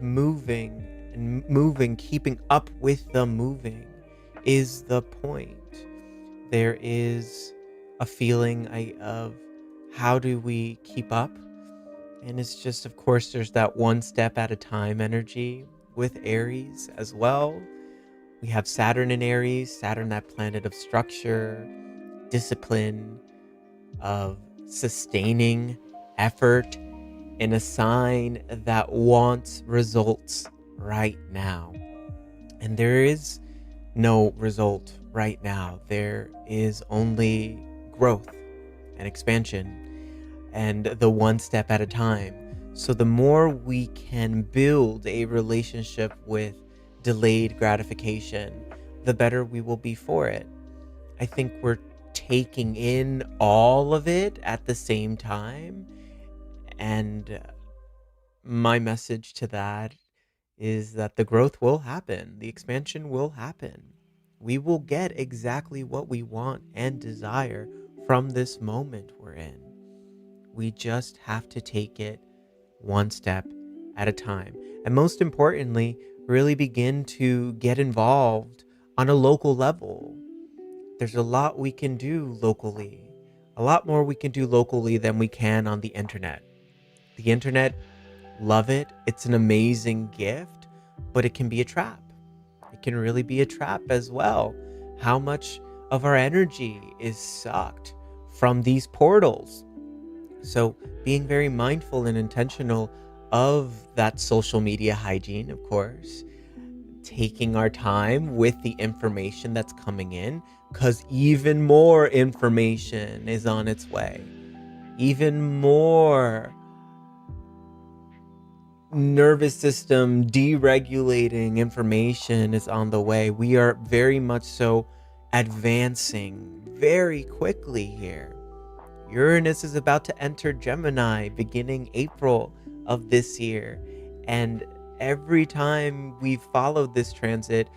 moving and moving, keeping up with the moving is the point. There is a feeling of how do we keep up? And it's just, of course, there's that one step at a time energy with Aries as well. We have Saturn in Aries, Saturn, that planet of structure, discipline, of sustaining effort, in a sign that wants results right now. And there is no result right now. There is only growth and expansion, and the one step at a time. So the more we can build a relationship with delayed gratification, the better we will be for it. I think we're taking in all of it at the same time. And my message to that is that the growth will happen, the expansion will happen. We will get exactly what we want and desire from this moment we're in. We just have to take it one step at a time. And most importantly, really begin to get involved on a local level. There's a lot we can do locally, a lot more we can do locally than we can on the internet. The internet, love it. It's an amazing gift, but it can be a trap. It can really be a trap as well. How much of our energy is sucked from these portals? So being very mindful and intentional of that social media hygiene, of course, taking our time with the information that's coming in, because even more information is on its way. Even more nervous system deregulating information is on the way. We are very much so advancing very quickly here. Uranus is about to enter Gemini beginning April of this year. And every time we've followed this transit,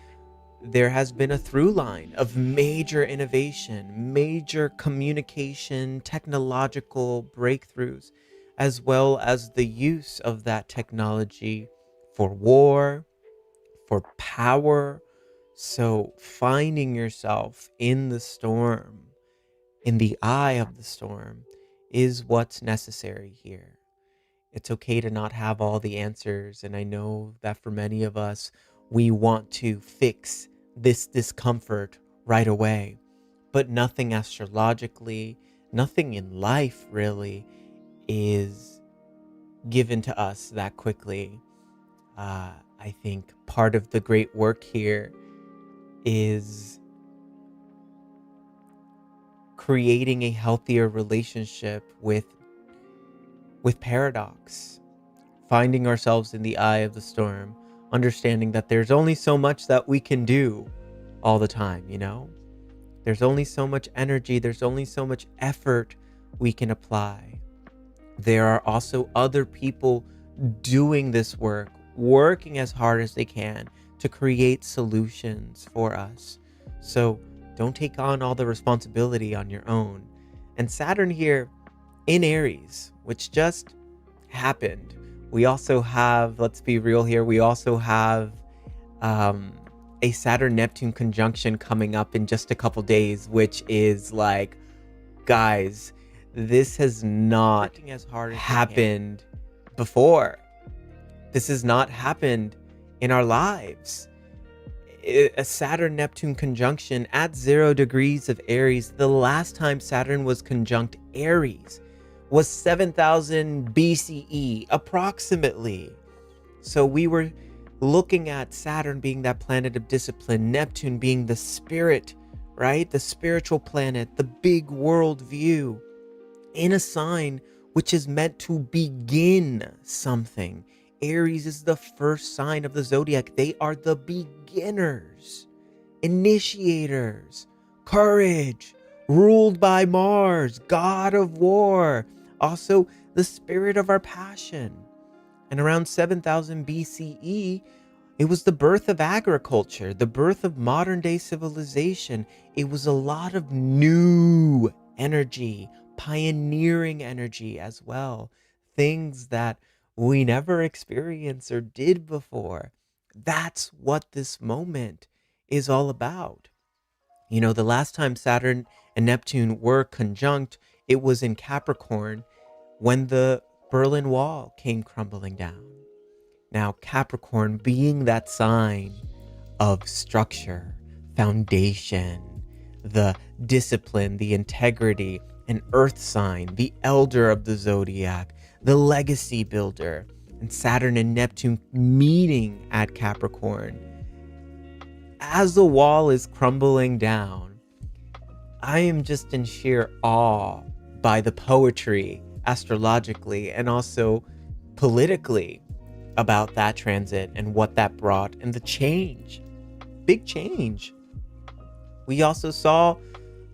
there has been a through line of major innovation, major communication, technological breakthroughs, as well as the use of that technology for war, for power. So finding yourself in the storm, in the eye of the storm, is what's necessary here. It's okay to not have all the answers. And I know that for many of us, we want to fix this discomfort right away. But nothing astrologically, nothing in life really is given to us that quickly. I think part of the great work here is creating a healthier relationship with paradox, finding ourselves in the eye of the storm, understanding that there's only so much that we can do all the time, you know? There's only so much energy, there's only so much effort we can apply. There are also other people doing this work, working as hard as they can to create solutions for us. So don't take on all the responsibility on your own. And Saturn here in Aries, which just happened. We also have, let's be real here, we also have a Saturn-Neptune conjunction coming up in just a couple days, which is like, guys, this has not happened before. This has not happened in our lives. A Saturn-Neptune conjunction at 0 degrees of Aries. The last time Saturn was conjunct Aries was 7,000 BCE, approximately. So we were looking at Saturn being that planet of discipline, Neptune being the spirit, right? The spiritual planet, the big world view, in a sign which is meant to begin something. Aries is the first sign of the zodiac. They are the beginners, initiators, courage, ruled by Mars, god of war, also the spirit of our passion. And around 7,000 BCE, it was the birth of agriculture, the birth of modern day civilization. It was a lot of new energy, pioneering energy as well. Things that we never experienced or did before. That's what this moment is all about. You know, the last time Saturn and Neptune were conjunct, it was in Capricorn when the Berlin Wall came crumbling down. Now, Capricorn being that sign of structure, foundation, the discipline, the integrity, an earth sign, the elder of the zodiac, the legacy builder, and Saturn and Neptune meeting at Capricorn. As the wall is crumbling down, I am just in sheer awe by the poetry, astrologically, and also politically about that transit and what that brought and the change. Big change. We also saw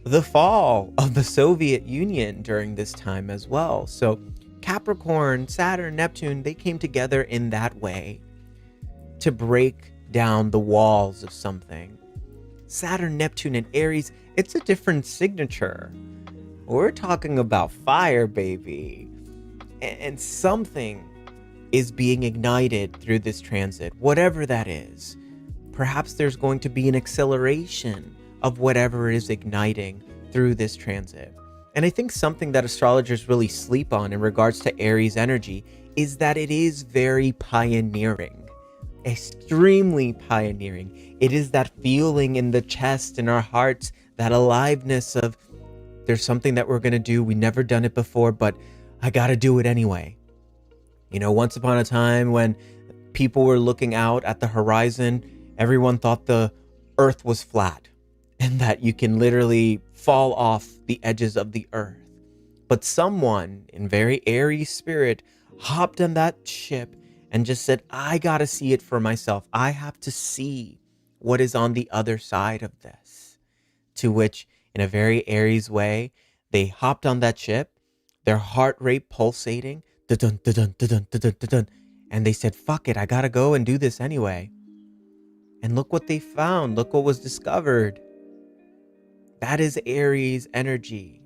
the fall of the Soviet Union during this time as well. So Capricorn, Saturn, Neptune, they came together in that way to break down the walls of something. Saturn, Neptune, and Aries, it's a different signature. We're talking about fire, baby. And something is being ignited through this transit, whatever that is. Perhaps there's going to be an acceleration of whatever is igniting through this transit. And I think something that astrologers really sleep on in regards to Aries energy is that it is very pioneering, extremely pioneering. It is that feeling in the chest, in our hearts, that aliveness of there's something that we're going to do. We've never done it before, but I got to do it anyway. You know, once upon a time when people were looking out at the horizon, everyone thought the earth was flat and that you can literally fall off the edges of the earth. But someone in very Aries spirit hopped on that ship and just said, I got to see it for myself. I have to see what is on the other side of this. To which, in a very Aries way, they hopped on that ship, their heart rate pulsating, dun dun dun dun dun, and they said, fuck it, I gotta go and do this anyway. And look what they found. Look what was discovered. That is Aries energy.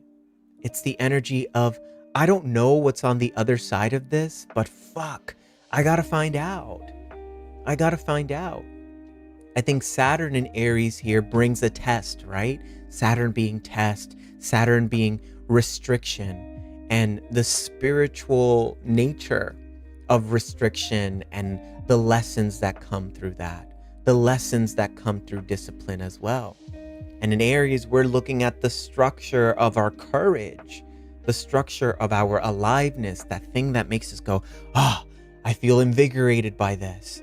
It's the energy of, I don't know what's on the other side of this, but fuck, I gotta find out. I gotta find out. I think Saturn in Aries here brings a test, right? Saturn being test, Saturn being restriction, and the spiritual nature of restriction and the lessons that come through that, the lessons that come through discipline as well. And in Aries, we're looking at the structure of our courage, the structure of our aliveness, that thing that makes us go, I feel invigorated by this.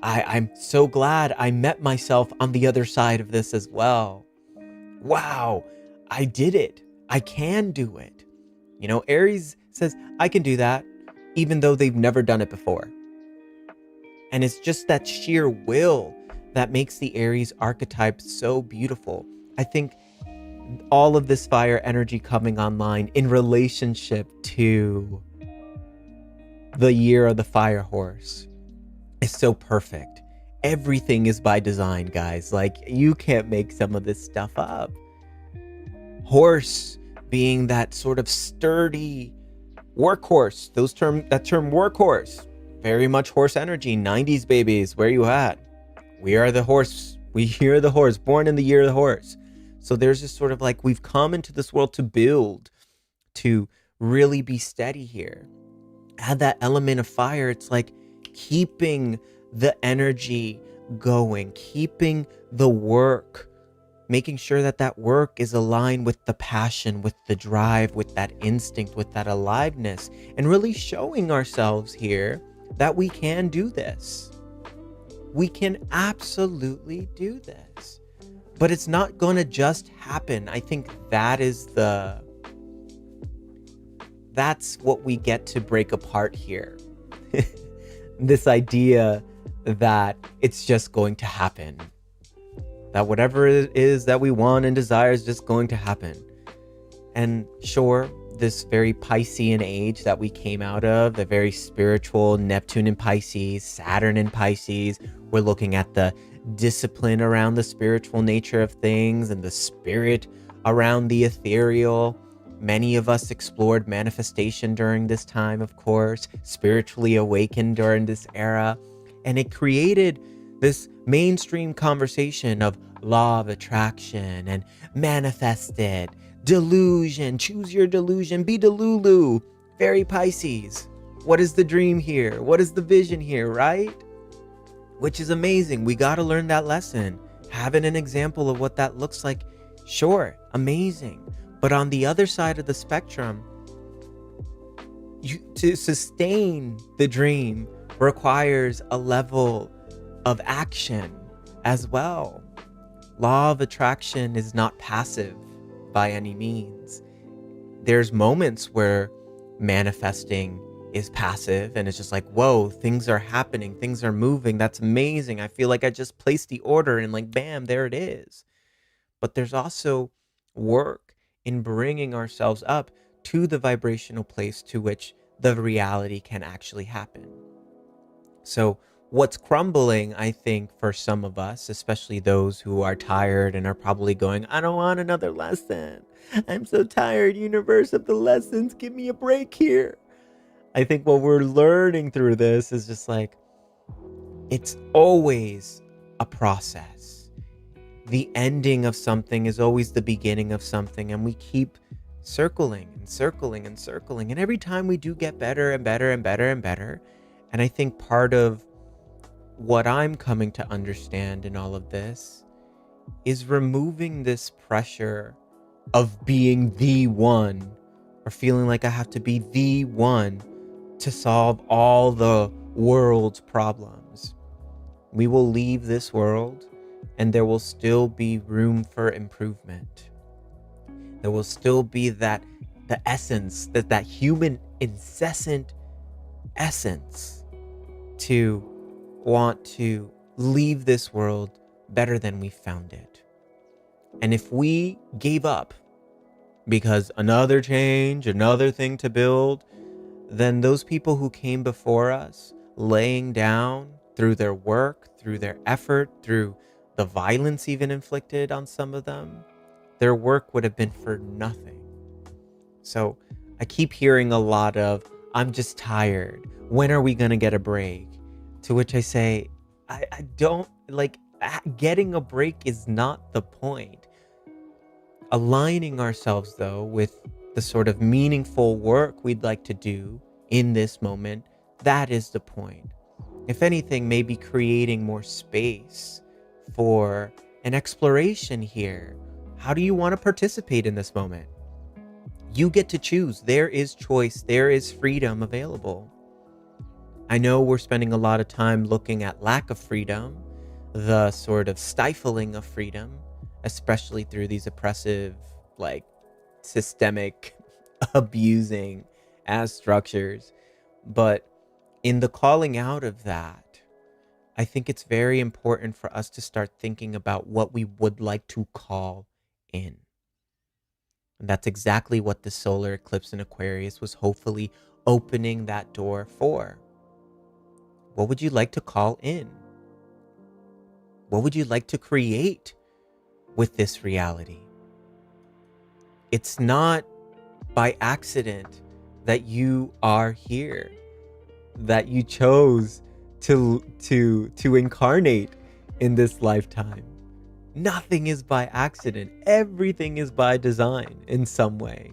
I'm so glad I met myself on the other side of this as well. Wow, I did it. I can do it. You know, Aries says, I can do that, even though they've never done it before. And it's just that sheer will that makes the Aries archetype so beautiful. I think all of this fire energy coming online in relationship to the year of the fire horse is so perfect. Everything is by design, guys. Like, you can't make some of this stuff up. Horse being that sort of sturdy workhorse. That term workhorse, very much horse energy. 90s babies, where you at? We are the horse. We hear the horse, born in the year of the horse. So there's this sort of like, we've come into this world to build, to really be steady here. Add that element of fire. It's like keeping the energy going, keeping the work, making sure that that work is aligned with the passion, with the drive, with that instinct, with that aliveness, and really showing ourselves here that we can do this. We can absolutely do this. But it's not going to just happen. I think that's what we get to break apart here. This idea that it's just going to happen. That whatever it is that we want and desire is just going to happen. And sure, this very Piscean age that we came out of, the very spiritual Neptune in Pisces, Saturn in Pisces, we're looking at the discipline around the spiritual nature of things and the spirit around the ethereal, many of us explored manifestation during this time, of course, spiritually awakened during this era. And it created this mainstream conversation of law of attraction and manifested, delusion, choose your delusion, be delulu, very Pisces. What is the dream here? What is the vision here, right? Which is amazing. We got to learn that lesson. Having an example of what that looks like, sure, amazing. But on the other side of the spectrum, to sustain the dream requires a level of action as well. Law of attraction is not passive by any means. There's moments where manifesting is passive and it's just like, whoa, things are happening, things are moving, that's amazing. I feel like I just placed the order and like, bam, there it is. But there's also work in bringing ourselves up to the vibrational place to which the reality can actually happen. So what's crumbling, I think, for some of us, especially those who are tired and are probably going, I don't want another lesson. I'm so tired, universe, of the lessons. Give me a break here. I think what we're learning through this is just like, it's always a process. The ending of something is always the beginning of something, and we keep circling and circling and circling. And every time we do get better and better and better and better. And I think part of what I'm coming to understand in all of this is removing this pressure of being the one, or feeling like I have to be the one to solve all the world's problems. We will leave this world and there will still be room for improvement. There will still be the essence, that human incessant essence to want to leave this world better than we found it. And if we gave up because another change, another thing to build, then those people who came before us, laying down through their work, through their effort, through the violence even inflicted on some of them, their work would have been for nothing. So I keep hearing a lot of, I'm just tired. When are we going to get a break? To which I say, I don't, like, getting a break is not the point. Aligning ourselves, though, with the sort of meaningful work we'd like to do in this moment, that is the point. If anything, maybe creating more space for an exploration here. How do you want to participate in this moment? You get to choose. There is choice. There is freedom available. I know we're spending a lot of time looking at lack of freedom, the sort of stifling of freedom, especially through these oppressive, like, systemic abusing as structures. But in the calling out of that, I think it's very important for us to start thinking about what we would like to call in. And that's exactly what the solar eclipse in Aquarius was hopefully opening that door for. What would you like to call in? What would you like to create with this reality? It's not by accident that you are here, that you chose to incarnate in this lifetime. Nothing is by accident. Everything is by design in some way.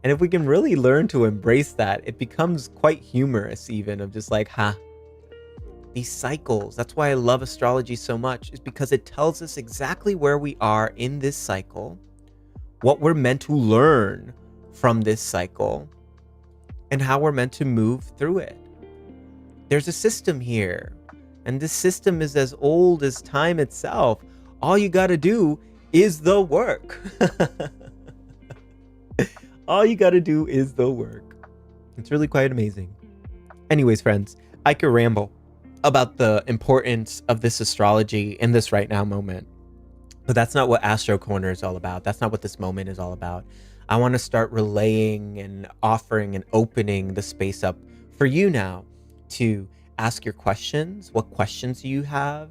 And if we can really learn to embrace that, it becomes quite humorous even, of just like, these cycles. That's why I love astrology so much, is because it tells us exactly where we are in this cycle, what we're meant to learn from this cycle, and how we're meant to move through it. There's a system here, and this system is as old as time itself. All you got to do is the work. All you got to do is the work. It's really quite amazing. Anyways, friends, I could ramble about the importance of this astrology in this right now moment, but that's not what Astro Corner is all about. That's not what this moment is all about. I want to start relaying and offering and opening the space up for you now to ask your questions. What questions do you have?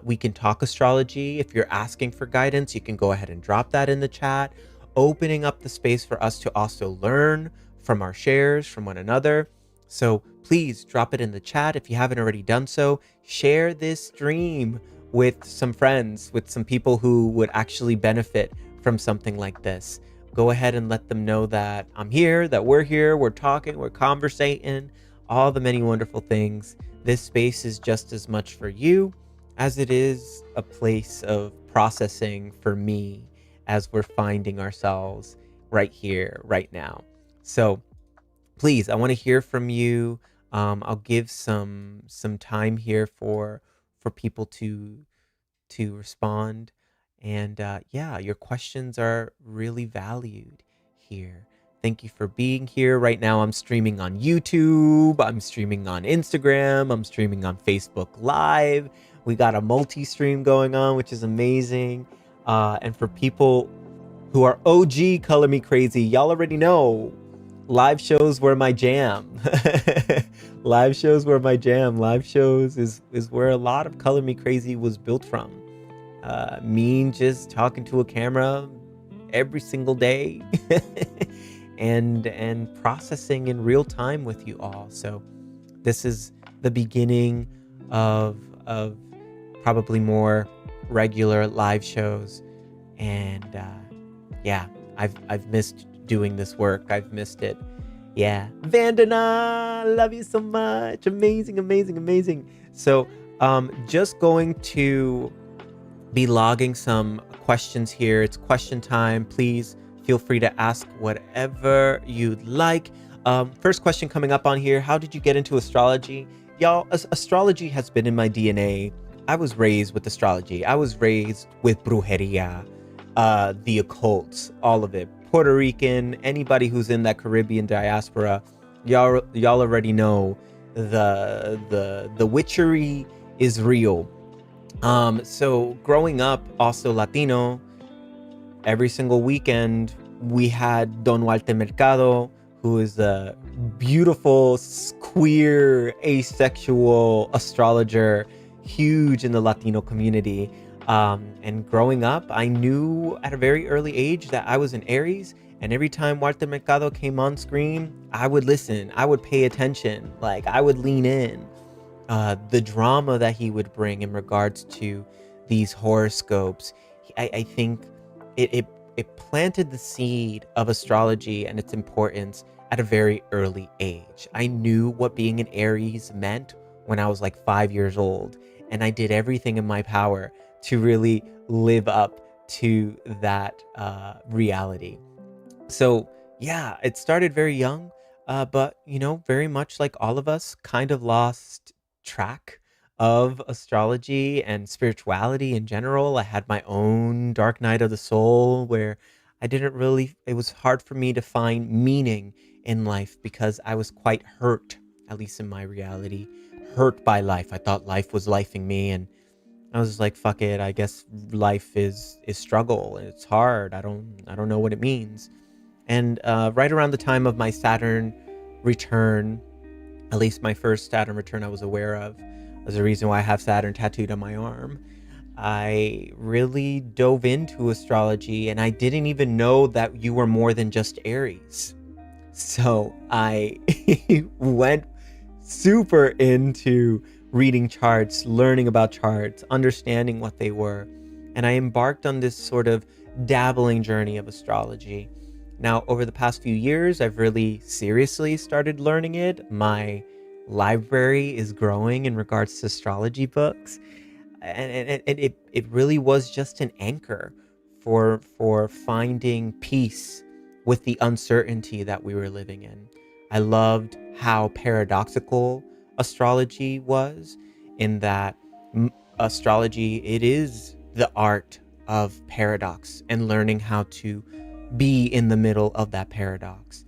We can talk astrology. If you're asking for guidance, you can go ahead and drop that in the chat. opening up the space for us to also learn from our shares, from one another. So please drop it in the chat if you haven't already done so. Share this stream with some friends, with some people who would actually benefit from something like this. Go ahead and let them know that I'm here, that we're here, we're talking, we're conversating, all the many wonderful things. This space is just as much for you as it is a place of processing for me as we're finding ourselves right here, right now. So please, I want to hear from you. I'll give some time here for people to respond, and yeah, your questions are really valued here. Thank you for being here. Right now, I'm streaming on YouTube. I'm streaming on Instagram. I'm streaming on Facebook Live. We got a multi-stream going on, which is amazing. And for people who are OG Color Me Crazy, y'all already know live shows were my jam. Live shows were my jam. Live shows is where a lot of Color Me Crazy was built from. Me just talking to a camera every single day and processing in real time with you all. So this is the beginning of probably more regular live shows, and yeah, I've missed doing this work. I've missed it. Yeah, Vandana, love you so much. Amazing, amazing, amazing. So just going to be logging some questions here. It's question time. Please feel free to ask whatever you'd like. First question coming up on here: how did you get into astrology? Y'all, astrology has been in my DNA. I was raised with astrology. I was raised with brujeria, the occult, all of it. Puerto Rican, anybody who's in that Caribbean diaspora, y'all already know the witchery is real. So growing up, also Latino, every single weekend we had Don Walter Mercado, who is a beautiful, queer, asexual astrologer, huge in the Latino community. And growing up, I knew at a very early age that I was an Aries, and every time Walter Mercado came on screen, I would listen, I would pay attention, like I would lean in. The drama that he would bring in regards to these horoscopes, I think it planted the seed of astrology and its importance at a very early age. I knew what being an Aries meant when I was like 5 years old, and I did everything in my power to really live up to that reality. So yeah, it started very young, but you know, very much like all of us, kind of lost track of astrology and spirituality in general. I had my own dark night of the soul where it was hard for me to find meaning in life because I was quite hurt, at least in my reality, hurt by life. I thought life was lifing me, and I was like, fuck it, I guess life is struggle and it's hard. I don't know what it means. And right around the time of my Saturn return, at least my first Saturn return I was aware of, was the reason why I have Saturn tattooed on my arm, I really dove into astrology, and I didn't even know that you were more than just Aries. So I went super into reading charts, learning about charts, understanding what they were, and I embarked on this sort of dabbling journey of astrology. Now, over the past few years, I've really seriously started learning it. My library is growing in regards to astrology books, and it really was just an anchor for finding peace with the uncertainty that we were living in. I loved how paradoxical astrology was, in that astrology, it is the art of paradox and learning how to be in the middle of that paradox.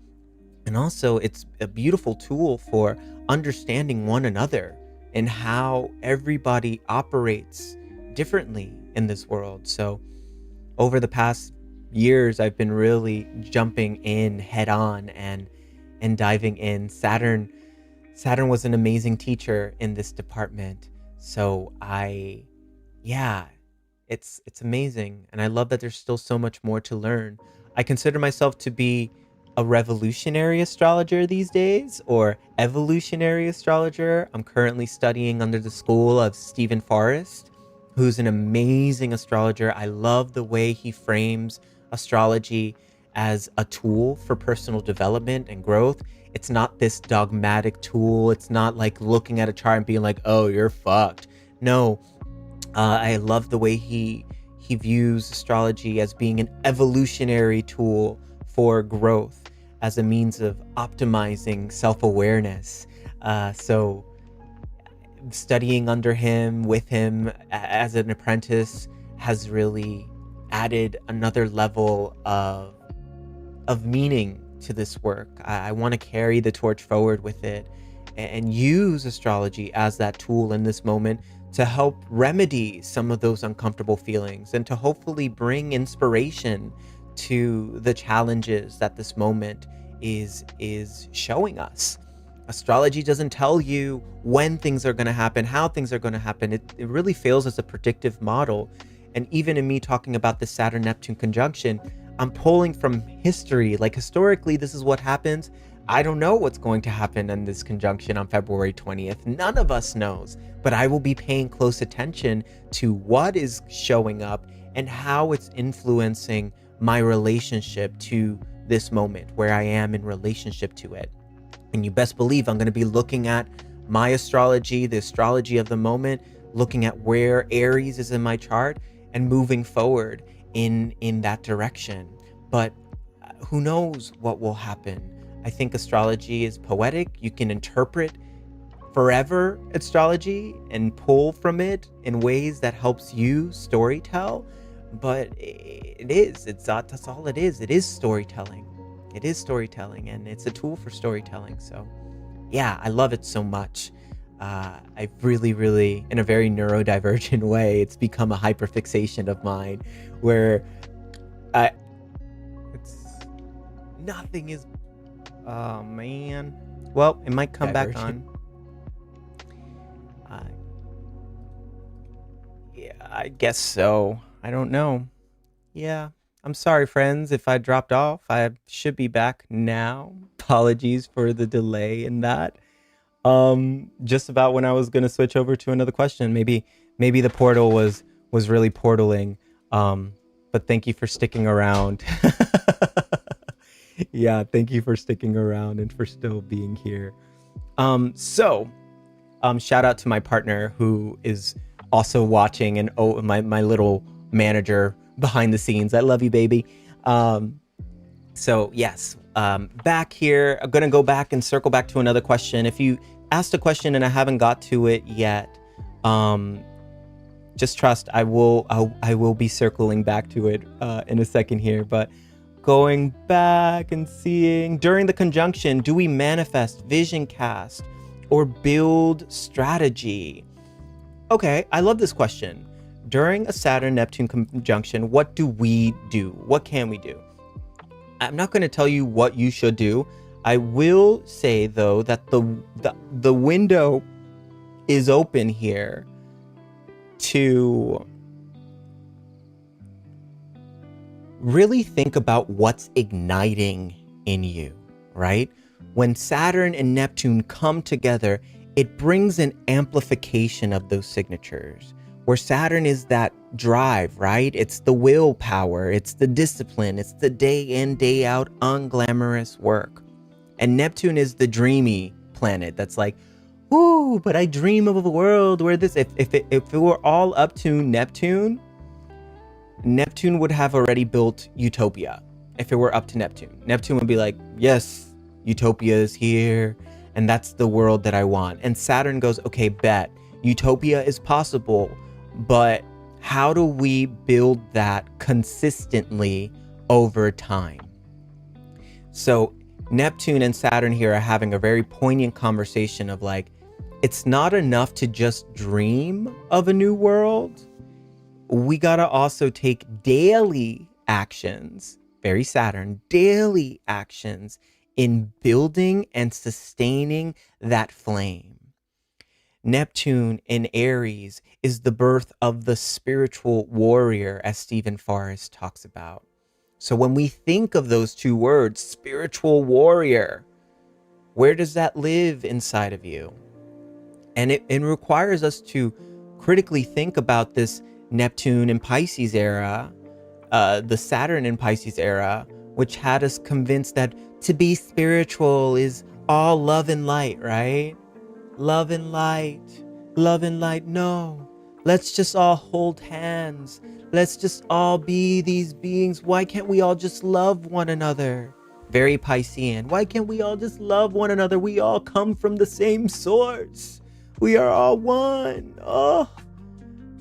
And also, it's a beautiful tool for understanding one another and how everybody operates differently in this world. So over the past years, I've been really jumping in head on and diving in. Saturn was an amazing teacher in this department. So yeah, it's amazing. And I love that there's still so much more to learn I consider myself to be a revolutionary astrologer these days, or evolutionary astrologer. I'm currently studying under the school of Stephen Forrest, who's an amazing astrologer. I love the way he frames astrology as a tool for personal development and growth. It's not this dogmatic tool. It's not like looking at a chart and being like, oh, you're fucked. No, I love the way he views astrology as being an evolutionary tool for growth, as a means of optimizing self-awareness. So studying under him, with him as an apprentice, has really added another level of meaning to this work. I want to carry the torch forward with it and use astrology as that tool in this moment to help remedy some of those uncomfortable feelings and to hopefully bring inspiration to the challenges that this moment is showing us. Astrology doesn't tell you when things are going to happen, how things are going to happen. It really fails as a predictive model. And even in me talking about the Saturn-Neptune conjunction, I'm pulling from history. Like, historically, this is what happens. I don't know what's going to happen in this conjunction on February 20th. None of us knows, but I will be paying close attention to what is showing up and how it's influencing my relationship to this moment, where I am in relationship to it. And you best believe I'm going to be looking at my astrology, the astrology of the moment, looking at where Aries is in my chart and moving forward in that direction. But who knows what will happen? I think astrology is poetic. You can interpret forever astrology and pull from it in ways that helps you storytell. But that's all it is. It is storytelling. It is storytelling, and it's a tool for storytelling. So yeah, I love it so much. I really, in a very neurodivergent way, it's become a hyperfixation of mine, where nothing is, oh man. Well, it might come back on. Yeah, I guess so. I don't know. Yeah. I'm sorry, friends, if I dropped off. I should be back now. Apologies for the delay in that. Just about when I was gonna switch over to another question. Maybe the portal was really portaling. But thank you for sticking around. Yeah, thank you for sticking around and for still being here. Shout out to my partner who is also watching, and my little manager behind the scenes. I love you, baby. So yes, back here, I'm gonna go back and circle back to another question. If you asked a question and I haven't got to it yet, just trust I will be circling back to it in a second here. But going back and seeing, during the conjunction, do we manifest, vision cast, or build strategy? Okay, I love this question. During a Saturn-Neptune conjunction, what do we do? What can we do? I'm not going to tell you what you should do. I will say, though, that the window is open here to really think about what's igniting in you, right? When Saturn and Neptune come together, it brings an amplification of those signatures, where Saturn is that drive, right? It's the willpower, it's the discipline, it's the day in, day out, unglamorous work. And Neptune is the dreamy planet that's like, ooh, but I dream of a world where this, if it were all up to Neptune would have already built utopia. If it were up to Neptune would be like, yes, utopia is here, and that's the world that I want. And Saturn goes, okay, bet, utopia is possible, but how do we build that consistently over time? So Neptune and Saturn here are having a very poignant conversation of like, it's not enough to just dream of a new world. We gotta also take daily actions, very Saturn, daily actions in building and sustaining that flame. Neptune in Aries is the birth of the spiritual warrior, as Stephen Forrest talks about. So when we think of those two words, spiritual warrior, where does that live inside of you? And it requires us to critically think about this Neptune and Pisces era, the Saturn and Pisces era, which had us convinced that to be spiritual is all love and light, right? Love and light, love and light. No, let's just all hold hands. Let's just all be these beings. Why can't we all just love one another? Very Piscean. Why can't we all just love one another? We all come from the same source. We are all one. Oh,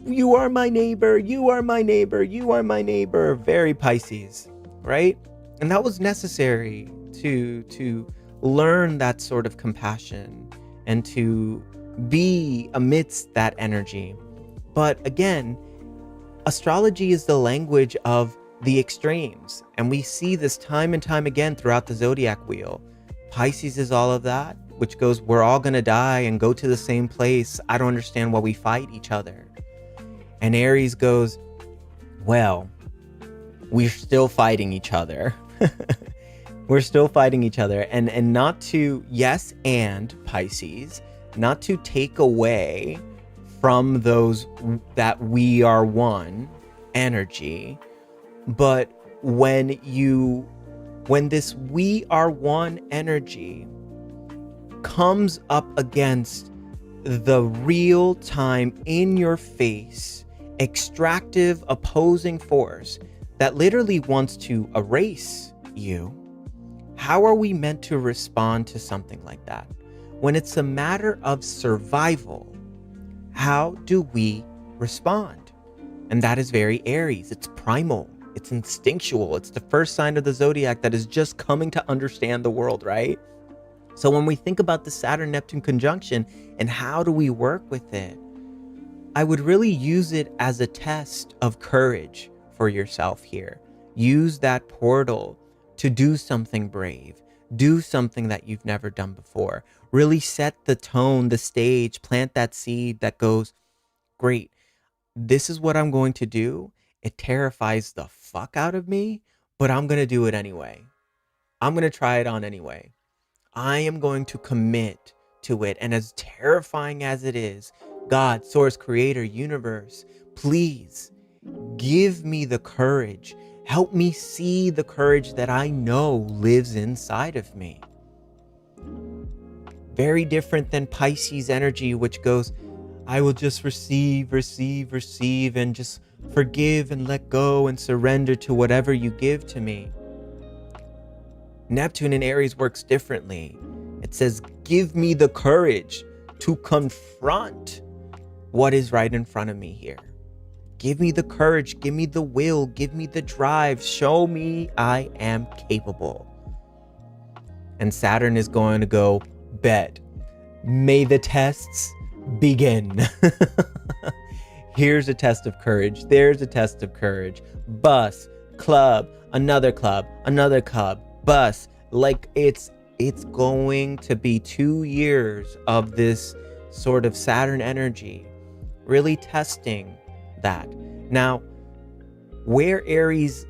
you are my neighbor. You are my neighbor. You are my neighbor. Very Pisces, right? And that was necessary to learn that sort of compassion and to be amidst that energy. But again, astrology is the language of the extremes. And we see this time and time again throughout the zodiac wheel. Pisces is all of that, which goes, we're all going to die and go to the same place. I don't understand why we fight each other. And Aries goes, well, we're still fighting each other. We're still fighting each other. And not to, yes, and Pisces, not to take away from those that we are one energy, but when this we are one energy comes up against the real time in your face extractive opposing force that literally wants to erase you, how are we meant to respond to something like that? When it's a matter of survival, how do we respond? And that is very Aries. It's primal. It's instinctual. It's the first sign of the zodiac that is just coming to understand the world, right? So when we think about the Saturn-Neptune conjunction and how do we work with it, I would really use it as a test of courage for yourself here. Use that portal to do something brave, do something that you've never done before. Really set the tone, the stage, plant that seed that goes, great, this is what I'm going to do. It terrifies the fuck out of me, but I'm going to do it anyway. I'm going to try it on anyway. I am going to commit to it. And as terrifying as it is, God, source, creator, universe, please give me the courage. Help me see the courage that I know lives inside of me. Very different than Pisces energy, which goes, I will just receive, and just forgive and let go and surrender to whatever you give to me. Neptune in Aries works differently. It says, give me the courage to confront what is right in front of me here. Give me the courage, give me the will, give me the drive, show me I am capable. And Saturn is going to go, bet. May the tests begin. Here's a test of courage. There's a test of courage. Bus, club, another club, bus. Like it's going to be 2 years of this sort of Saturn energy, really testing that. Now, where Aries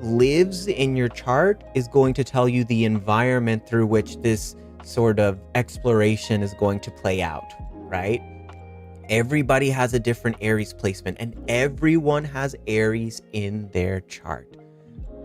lives in your chart is going to tell you the environment through which this sort of exploration is going to play out, right? Everybody has a different Aries placement, and everyone has Aries in their chart.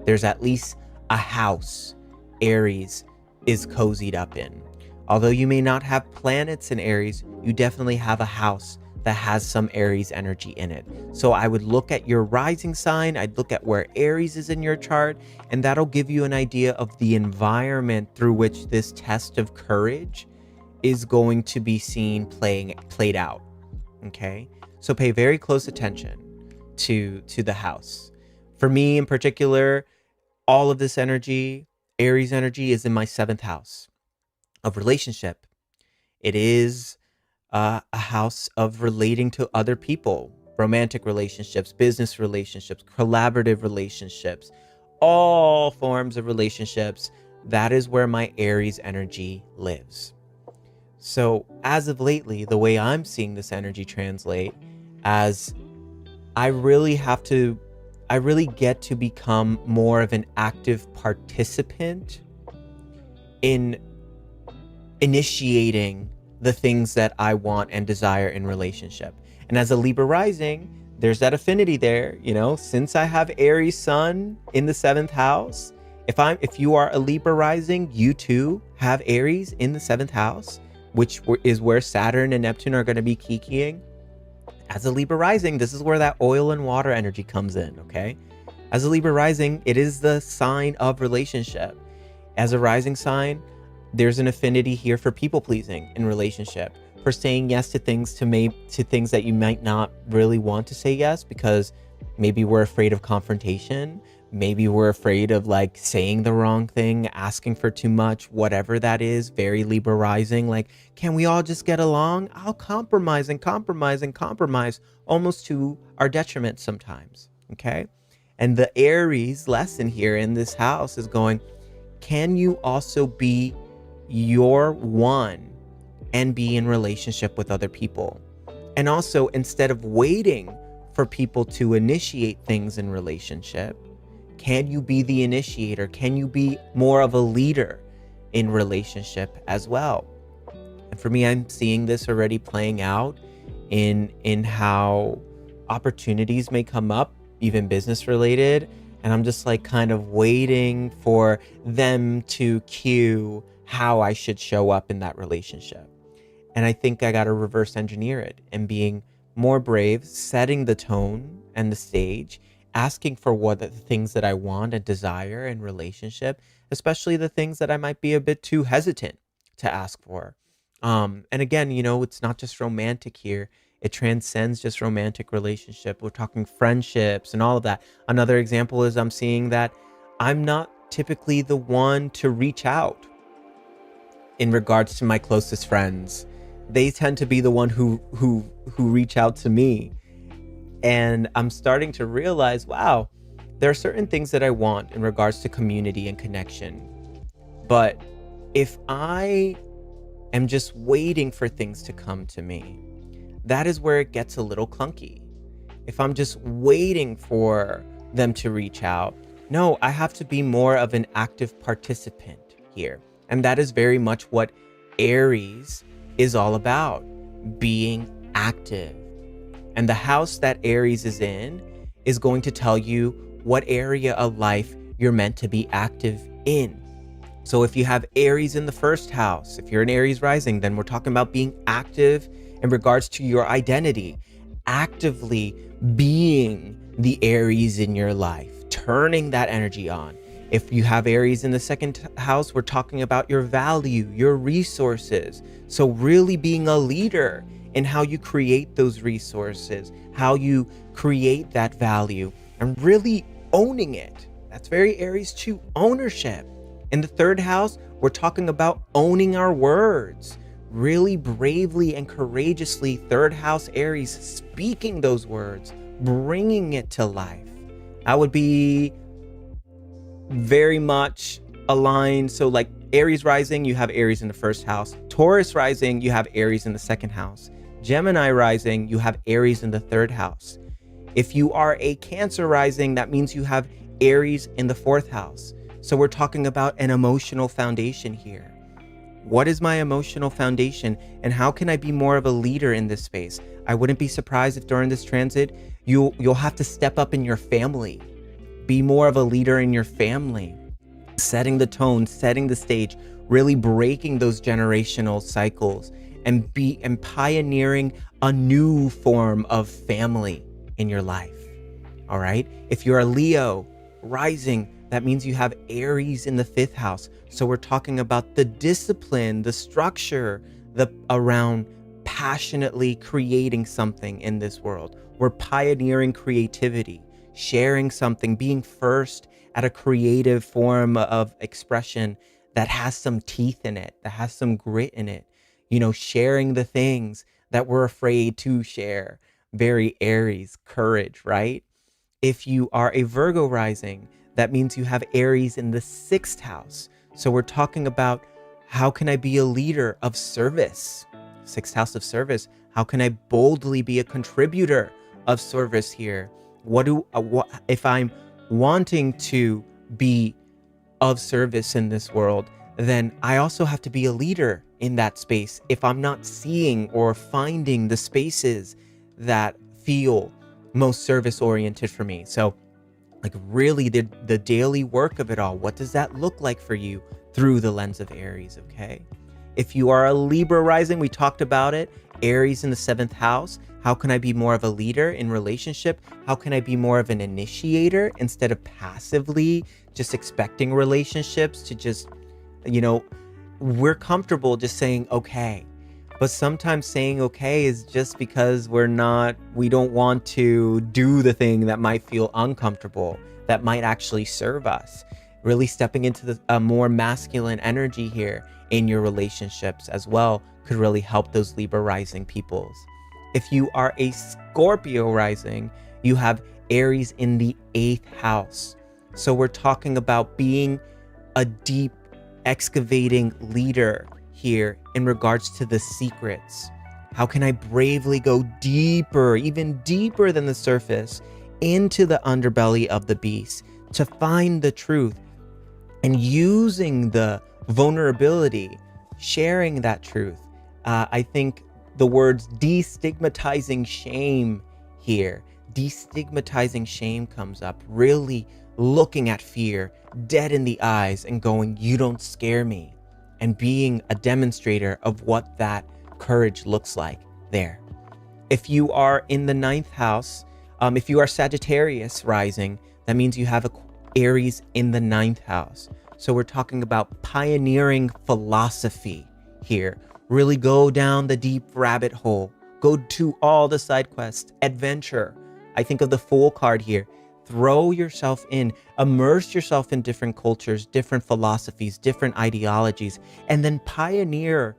There's at least a house Aries is cozied up in. Although you may not have planets in Aries, you definitely have a house that has some Aries energy in it. So I would look at your rising sign, I'd look at where Aries is in your chart, and that'll give you an idea of the environment through which this test of courage is going to be seen played out. Okay? So pay very close attention to the house. For me in particular, all of this energy, Aries energy, is in my 7th house of relationship. It is a house of relating to other people, romantic relationships, business relationships, collaborative relationships, all forms of relationships. That is where my Aries energy lives. So as of lately, the way I'm seeing this energy translate, as I really have to I really get to become more of an active participant in initiating the things that I want and desire in relationship. And as a Libra rising, there's that affinity there, since I have Aries sun in the 7th house. If you are a Libra rising, you too have Aries in the 7th house, which is where Saturn and Neptune are going to be kikiing. As a Libra rising, this is where that oil and water energy comes in, okay? As a Libra rising, it is the sign of relationship. As a rising sign, there's an affinity here for people pleasing in relationship, for saying yes to things to things that you might not really want to say yes, because maybe we're afraid of confrontation. Maybe we're afraid of like saying the wrong thing, asking for too much, whatever that is. Very Libra rising. Like, can we all just get along? I'll compromise and compromise and compromise, almost to our detriment sometimes. Okay. And the Aries lesson here in this house is going, can you also be your one and be in relationship with other people? And also, instead of waiting for people to initiate things in relationship, can you be the initiator? Can you be more of a leader in relationship as well? And for me, I'm seeing this already playing out in how opportunities may come up, even business related. And I'm just like kind of waiting for them to cue how I should show up in that relationship. And I think I got to reverse engineer it and being more brave, setting the tone and the stage, asking for what the things that I want and desire in relationship, especially the things that I might be a bit too hesitant to ask for. And again, it's not just romantic here. It transcends just romantic relationship. We're talking friendships and all of that. Another example is I'm seeing that I'm not typically the one to reach out in regards to my closest friends. They tend to be the one who reach out to me. And I'm starting to realize, wow, there are certain things that I want in regards to community and connection. But if I am just waiting for things to come to me, that is where it gets a little clunky. If I'm just waiting for them to reach out, no, I have to be more of an active participant here. And that is very much what Aries is all about, being active. And the house that Aries is in is going to tell you what area of life you're meant to be active in. So if you have Aries in the 1st house, if you're an Aries rising, then we're talking about being active in regards to your identity, actively being the Aries in your life, turning that energy on. If you have Aries in the 2nd house, we're talking about your value, your resources. So really being a leader in how you create those resources, how you create that value, and really owning it. That's very Aries too, ownership. In the 3rd house, we're talking about owning our words, really bravely and courageously, 3rd house Aries, speaking those words, bringing it to life. That would be very much aligned. So like Aries rising, you have Aries in the 1st house. Taurus rising, you have Aries in the 2nd house. Gemini rising, you have Aries in the 3rd house. If you are a Cancer rising, that means you have Aries in the 4th house. So we're talking about an emotional foundation here. What is my emotional foundation, and how can I be more of a leader in this space? I wouldn't be surprised if during this transit, you'll have to step up in your family. Be more of a leader in your family, setting the tone, setting the stage, really breaking those generational cycles and pioneering a new form of family in your life. All right. If you're a Leo rising, that means you have Aries in the 5th house. So we're talking about the discipline, the structure, around passionately creating something in this world. We're pioneering creativity, sharing something, being first at a creative form of expression that has some teeth in it, that has some grit in it, sharing the things that we're afraid to share. Very Aries, courage, right? If you are a Virgo rising, that means you have Aries in the 6th house. So we're talking about, how can I be a leader of service? 6th house of service. How can I boldly be a contributor of service here? What if I'm wanting to be of service in this world, then I also have to be a leader in that space if I'm not seeing or finding the spaces that feel most service oriented for me. So like really the daily work of it all, what does that look like for you through the lens of Aries? Okay, if you are a Libra rising, we talked about it, Aries in the 7th house. How can I be more of a leader in relationship? How can I be more of an initiator instead of passively just expecting relationships to just, we're comfortable just saying okay. But sometimes saying okay is just because we don't want to do the thing that might feel uncomfortable, that might actually serve us. Really stepping into a more masculine energy here in your relationships as well could really help those Libra rising peoples. If you are a Scorpio rising, you have Aries in the 8th house. So we're talking about being a deep, excavating leader here in regards to the secrets. How can I bravely go deeper, even deeper than the surface, into the underbelly of the beast to find the truth, and using the vulnerability, sharing that truth. I think the words destigmatizing shame here, destigmatizing shame comes up, really looking at fear dead in the eyes and going, you don't scare me, and being a demonstrator of what that courage looks like there. If you are in the 9th house, if you are Sagittarius rising, that means you have Aries in the 9th house. So we're talking about pioneering philosophy here. Really go down the deep rabbit hole. Go to all the side quests. Adventure. I think of the Fool card here. Throw yourself in. Immerse yourself in different cultures, different philosophies, different ideologies, and then pioneer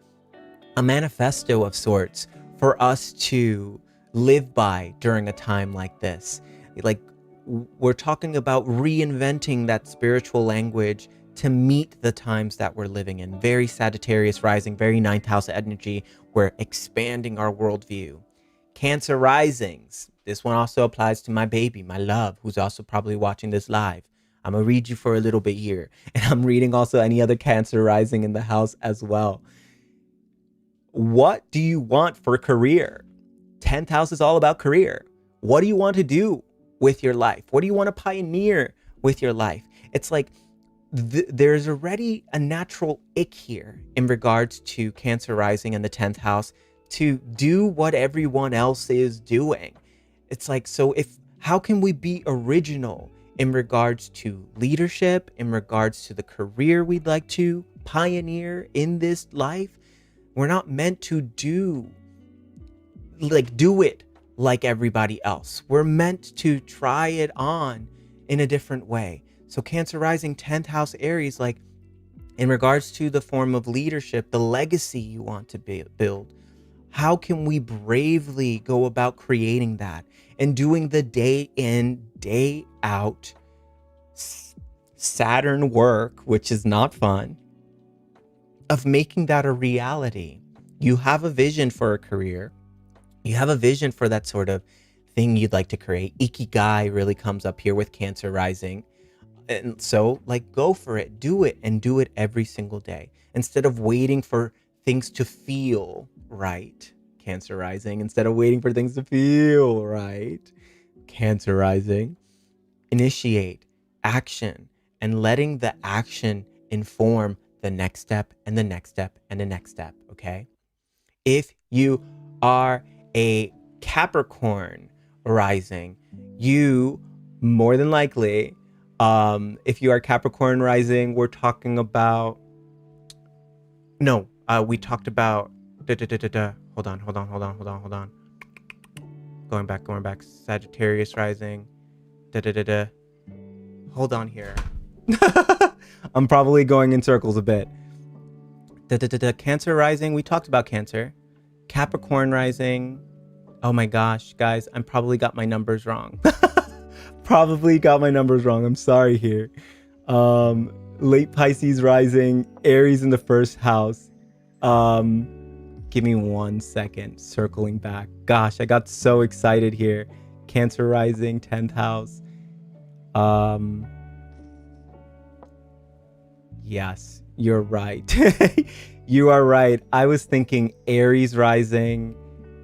a manifesto of sorts for us to live by during a time like this. Like, we're talking about reinventing that spiritual language to meet the times that we're living in. Very Sagittarius rising, very 9th house energy. We're expanding our worldview. Cancer risings. This one also applies to my baby, my love, who's also probably watching this live. I'm going to read you for a little bit here. And I'm reading also any other Cancer rising in the house as well. What do you want for career? 10th house is all about career. What do you want to do with your life? What do you want to pioneer with your life? It's like there's already a natural ick here in regards to Cancer rising in the 10th house to do what everyone else is doing. It's like, so how can we be original in regards to leadership, in regards to the career we'd like to pioneer in this life? We're not meant to do it like everybody else. We're meant to try it on in a different way. So Cancer rising 10th house Aries, like in regards to the form of leadership, the legacy you want to build, how can we bravely go about creating that and doing the day in, day out Saturn work, which is not fun, of making that a reality? You have a vision for a career. You have a vision for that sort of thing you'd like to create. Ikigai really comes up here with Cancer rising. And so, like, go for it, do it, and do it every single day. Instead of waiting for things to feel right, Cancer rising, instead of waiting for things to feel right, Cancer rising, initiate action and letting the action inform the next step and the next step and the next step, okay? If you are a Capricorn rising, you more than likely, if you are Capricorn rising, we're talking about, we talked about, hold on. Going back, Sagittarius rising, hold on here. I'm probably going in circles a bit. Cancer rising, we talked about Cancer. Capricorn rising, oh my gosh, guys, I probably got my numbers wrong. I'm sorry here. Late Pisces rising, Aries in the 1st house. Give me 1 second, circling back. Gosh, I got so excited here. Cancer rising, 10th house. Yes, you're right. You are right. I was thinking Aries rising,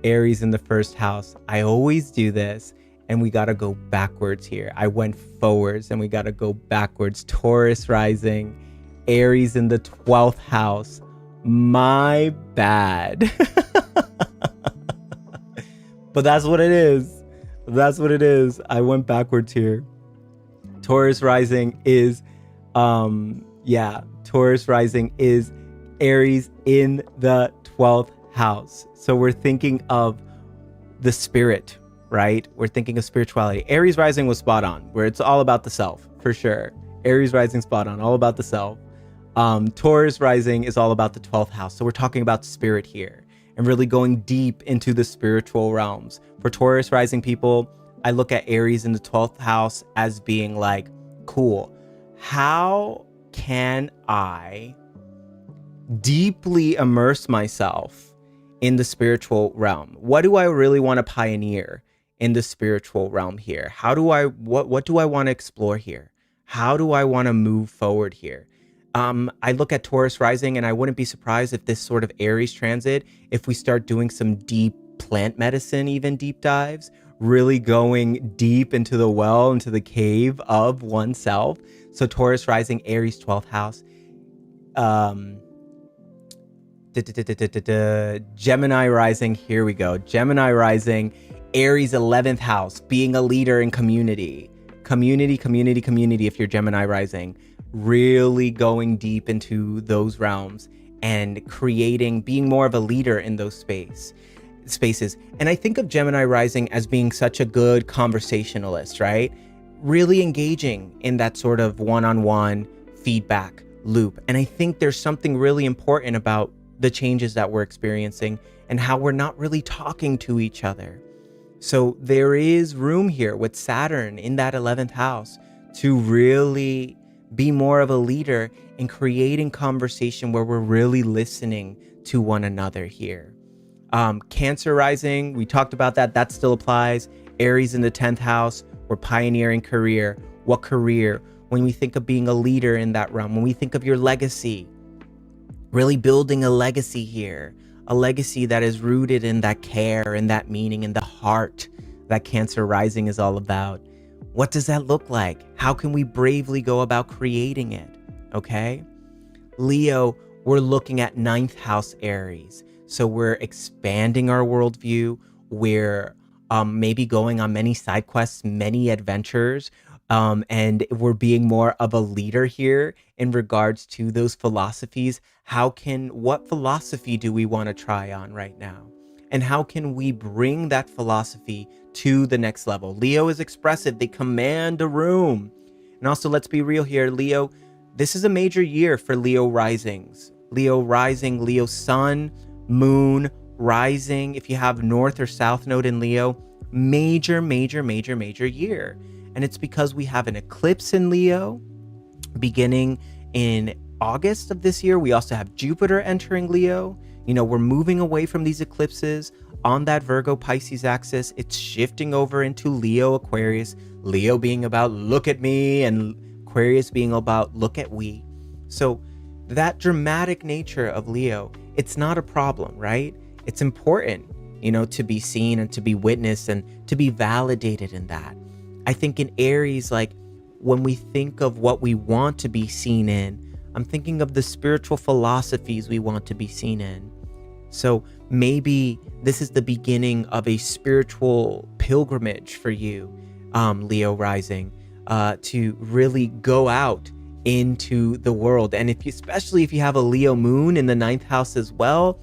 Aries in the first house. I always do this, and we got to go backwards here. I went forwards, and we got to go backwards. Taurus rising, Aries in the 12th house. My bad. But that's what it is. That's what it is. I went backwards here. Taurus rising is, Taurus rising is Aries in the 12th house. So we're thinking of the spirit, right? We're thinking of spirituality. Aries rising was spot on, where it's all about the self, for sure. Aries rising spot on, all about the self. Taurus rising is all about the 12th house. So we're talking about spirit here and really going deep into the spiritual realms. For Taurus rising people, I look at Aries in the 12th house as being like, cool, how can I deeply immerse myself in the spiritual realm? What do I really want to pioneer in the spiritual realm here? What do I want to explore here? How do I want to move forward here? I look at Taurus rising, and I wouldn't be surprised if this sort of Aries transit, if we start doing some deep plant medicine, even deep dives, really going deep into the well, into the cave of oneself. So Taurus rising, Aries 12th house. Gemini rising, here we go. Gemini rising, Aries 11th house, being a leader in community. Community, if you're Gemini rising. Really going deep into those realms and being more of a leader in those spaces. And I think of Gemini rising as being such a good conversationalist, right? Really engaging in that sort of one-on-one feedback loop. And I think there's something really important about the changes that we're experiencing and how we're not really talking to each other. So there is room here with Saturn in that 11th house to really be more of a leader in creating conversation where we're really listening to one another here. Cancer rising, we talked about that. That still applies. Aries in the 10th house, we're pioneering career. What career? When we think of being a leader in that realm, when we think of your legacy, really building a legacy here, a legacy that is rooted in that care and that meaning in the heart that Cancer rising is all about. What does that look like? How can we bravely go about creating it? Okay. Leo, we're looking at 9th house Aries. So we're expanding our worldview. We're maybe going on many side quests, many adventures. And we're being more of a leader here in regards to those philosophies. What philosophy do we want to try on right now? And how can we bring that philosophy to the next level? Leo is expressive. They command a room. And also, let's be real here, Leo, this is a major year for Leo risings. Leo rising, Leo sun, moon, rising. If you have north or south node in Leo, major year. And it's because we have an eclipse in Leo beginning in August of this year. We also have Jupiter entering Leo. You know, we're moving away from these eclipses on that Virgo Pisces axis. It's shifting over into Leo Aquarius, Leo being about look at me and Aquarius being about look at we. So that dramatic nature of Leo, it's not a problem, right? It's important, you know, to be seen and to be witnessed and to be validated in that. I think in Aries, like when we think of what we want to be seen in, I'm thinking of the spiritual philosophies we want to be seen in. So maybe this is the beginning of a spiritual pilgrimage for you, Leo rising, to really go out into the world. And especially if you have a Leo moon in the 9th house as well,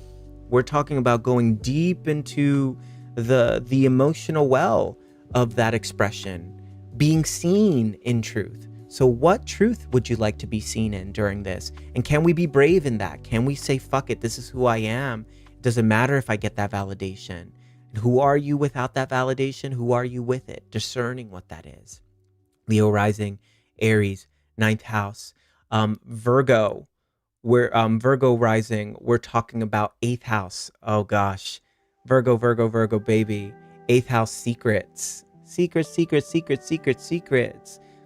we're talking about going deep into the emotional well of that expression, being seen in truth. So what truth would you like to be seen in during this? And can we be brave in that? Can we say, fuck it, this is who I am. It doesn't matter if I get that validation. And who are you without that validation? Who are you with it? Discerning what that is. Leo rising, Aries, 9th house. Virgo, Virgo rising, we're talking about 8th house. Oh gosh. Virgo, baby. 8th house secrets. secrets,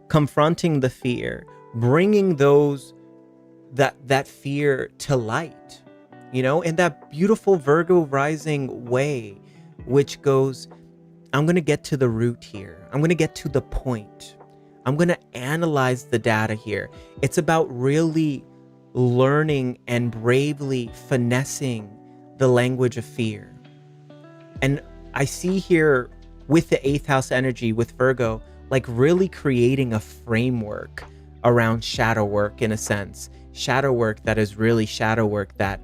confronting the fear, bringing that fear to light, in that beautiful Virgo rising way, which goes, I'm going to get to the root here. I'm going to get to the point. I'm going to analyze the data here. It's about really learning and bravely finessing the language of fear. And I see here with the 8th house energy with Virgo, like really creating a framework around shadow work, in a sense. Shadow work that is really shadow work that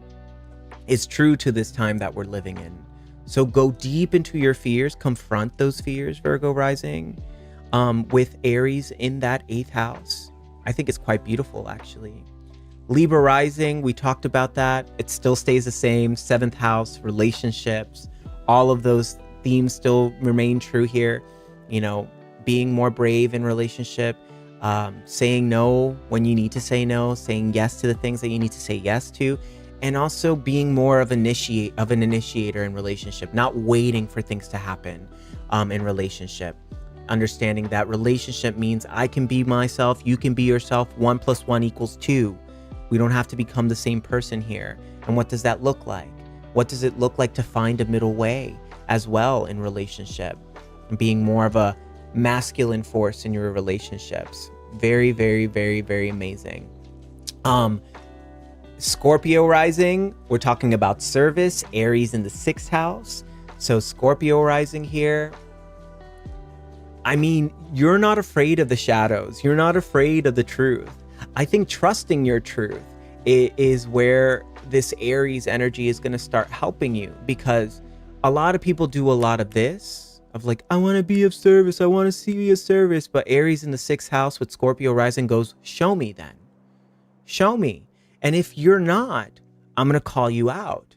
is true to this time that we're living in. So go deep into your fears, confront those fears, Virgo rising, with Aries in that 8th house. I think it's quite beautiful, actually. Libra rising, we talked about that. It still stays the same. 7th house, relationships, all of those themes still remain true here. Being more brave in relationship, saying no when you need to say no, saying yes to the things that you need to say yes to, and also being more of an initiator in relationship, not waiting for things to happen in relationship. Understanding that relationship means I can be myself, you can be yourself, 1 + 1 = 2. We don't have to become the same person here. And what does that look like? What does it look like to find a middle way as well in relationship? And being more of a masculine force in your relationships. Very, very, very, very amazing. Scorpio rising, we're talking about service, Aries in the 6th house. So Scorpio rising here. I mean, you're not afraid of the shadows. You're not afraid of the truth. I think trusting your truth is where this Aries energy is going to start helping you, because a lot of people do a lot of this of like, I want to be of service. I want to see you of service. But Aries in the 6th house with Scorpio rising goes, show me then. Show me. And if you're not, I'm going to call you out.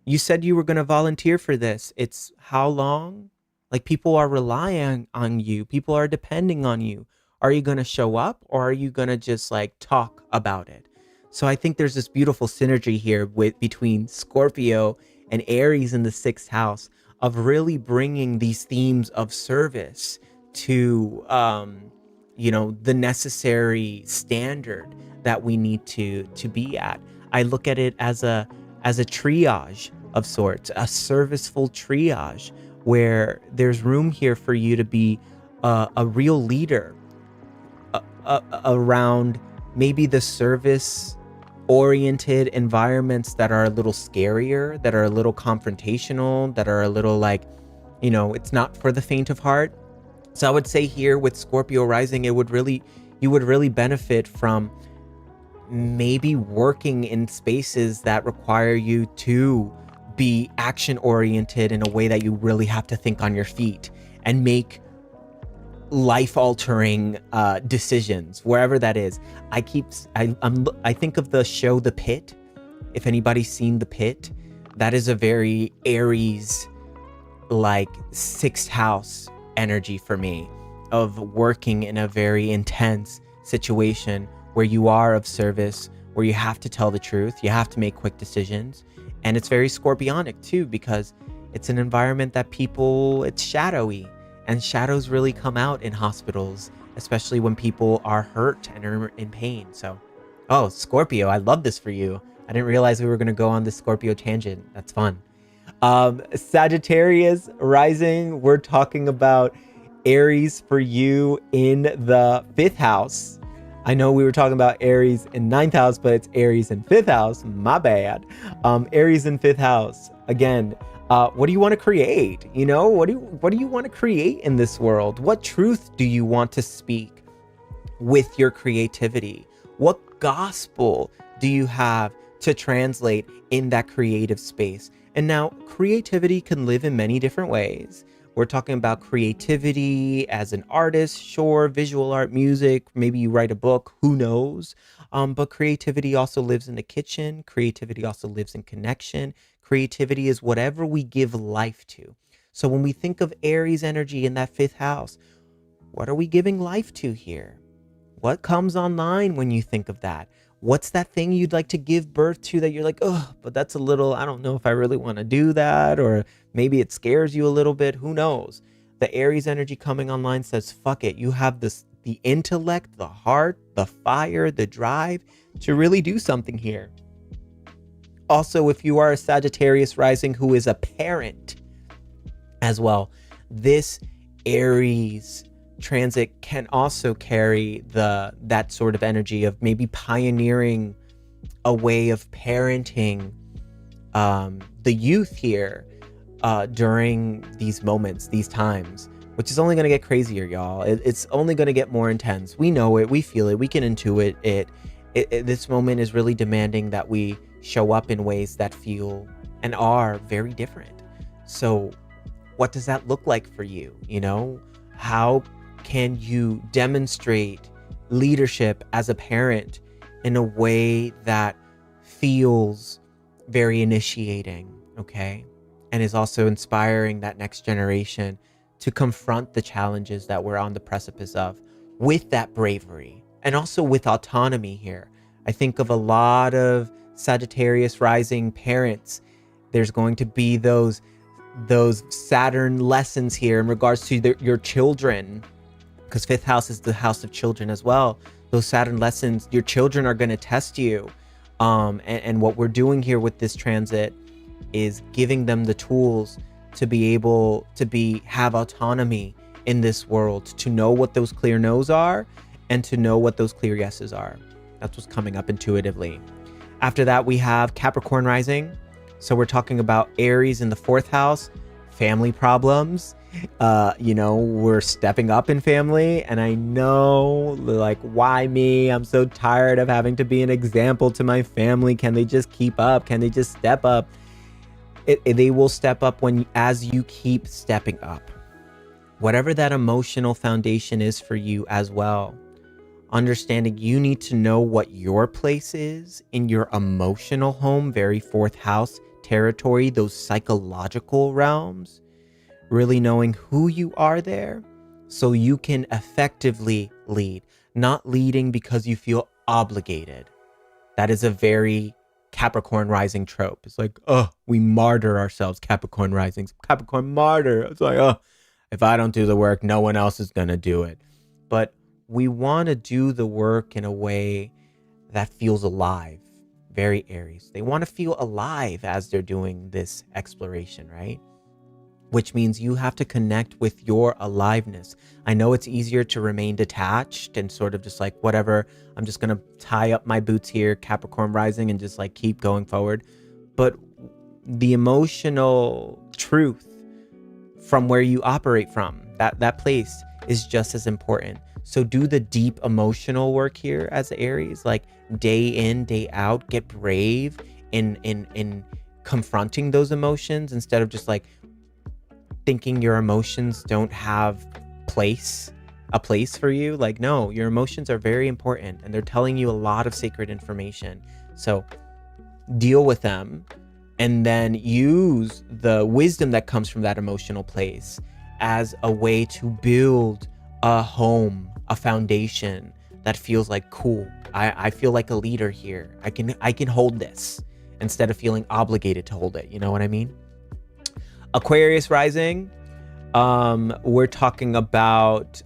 You said you were going to volunteer for this. It's how long? Like, people are relying on you. People are depending on you. Are you going to show up, or are you going to just like talk about it? So I think there's this beautiful synergy here between Scorpio and Aries in the 6th house of really bringing these themes of service to, the necessary standard that we need to be at. I look at it as a triage of sorts, a serviceful triage, where there's room here for you to be a real leader around maybe the service oriented environments that are a little scarier, that are a little confrontational, that are a little like, it's not for the faint of heart. So I would say here with Scorpio rising, you would really benefit from maybe working in spaces that require you to be action oriented in a way that you really have to think on your feet and make life altering decisions wherever that is. I think of the show The Pit. If anybody's seen The Pit, that is a very Aries like 6th house energy for me, of working in a very intense situation where you are of service, where you have to tell the truth, you have to make quick decisions. And it's very Scorpionic too, because it's an environment that it's shadowy, and shadows really come out in hospitals, especially when people are hurt and are in pain. So, Scorpio, I love this for you. I didn't realize we were going to go on this Scorpio tangent. That's fun. Sagittarius rising, we're talking about Aries for you in the 5th house. I know we were talking about Aries in 9th house, but it's Aries in 5th house. My bad. Aries in 5th house. Again, what do you want to create? What do you want to create in this world? What truth do you want to speak with your creativity? What gospel do you have to translate in that creative space? And now, creativity can live in many different ways. We're talking about creativity as an artist, sure, visual art, music, maybe you write a book, who knows? But creativity also lives in the kitchen. Creativity also lives in connection. Creativity is whatever we give life to. So when we think of Aries energy in that 5th house, what are we giving life to here? What comes online when you think of that? What's that thing you'd like to give birth to that you're like, but that's a little, I don't know if I really want to do that, or maybe it scares you a little bit, who knows? The Aries energy coming online says, fuck it. You have the intellect, the heart, the fire, the drive to really do something here. Also, if you are a Sagittarius rising who is a parent as well, this Aries transit can also carry that sort of energy of maybe pioneering a way of parenting the youth here during these moments, these times, which is only going to get crazier, y'all. It's only going to get more intense. We know it, we feel it, we can intuit it. This moment is really demanding that we show up in ways that feel and are very different. So what does that look like for you? You know, how can you demonstrate leadership as a parent in a way that feels very initiating, okay? And is also inspiring that next generation to confront the challenges that we're on the precipice of with that bravery and also with autonomy here. I think of a lot of Sagittarius rising parents. There's going to be those Saturn lessons here in regards to your children, because 5th house is the house of children as well. Those Saturn lessons, your children are going to test you. And what we're doing here with this transit is giving them the tools to be able to have autonomy in this world, to know what those clear no's are and to know what those clear yeses are. That's what's coming up intuitively. After that, we have Capricorn rising. So we're talking about Aries in the 4th house, family problems. We're stepping up in family, and I know, like, why me? I'm so tired of having to be an example to my family. Can they just keep up? Can they just step up? They will step up as you keep stepping up. Whatever that emotional foundation is for you as well. Understanding you need to know what your place is in your emotional home, very 4th house territory, those psychological realms. Really knowing who you are there so you can effectively lead, not leading because you feel obligated. That is a very Capricorn rising trope. It's like, oh, we martyr ourselves, Capricorn risings. Capricorn martyr. It's like, oh, if I don't do the work, no one else is going to do it. But we want to do the work in a way that feels alive. Very Aries. They want to feel alive as they're doing this exploration, right? Which means you have to connect with your aliveness. I know it's easier to remain detached and sort of just like, whatever, I'm just going to tie up my boots here, Capricorn rising, and just like keep going forward. But the emotional truth from where you operate from, that place is just as important. So do the deep emotional work here as Aries, like day in, day out, get brave in confronting those emotions instead of just like thinking your emotions don't have a place for you. Like, no, your emotions are very important and they're telling you a lot of sacred information. So deal with them and then use the wisdom that comes from that emotional place as a way to build a home, a foundation that feels like, cool, I feel like a leader here. I can hold this instead of feeling obligated to hold it. You know what I mean? Aquarius rising, we're talking about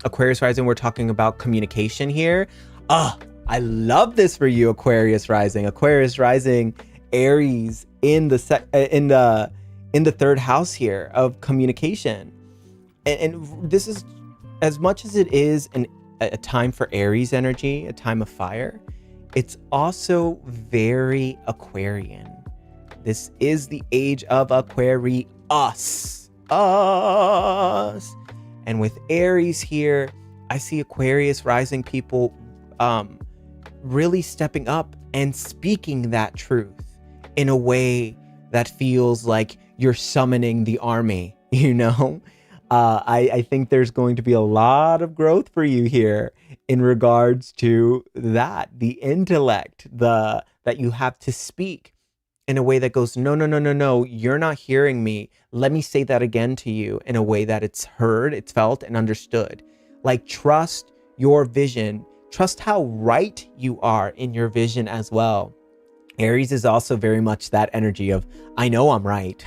Aquarius rising, we're talking about communication here. I love this for you, Aquarius rising. Aquarius rising, Aries in the 3rd house here of communication. And this is, as much as it is a time for Aries energy, a time of fire, it's also very Aquarian. This is the age of Aquarius. And with Aries here, I see Aquarius rising people really stepping up and speaking that truth in a way that feels like you're summoning the army, you know? I think there's going to be a lot of growth for you here in regards to that, the intellect, that you have to speak in a way that goes, no, you're not hearing me. Let me say that again to you in a way that it's heard, it's felt, and understood. Like, trust your vision. Trust how right you are in your vision as well. Aries is also very much that energy of, I know I'm right.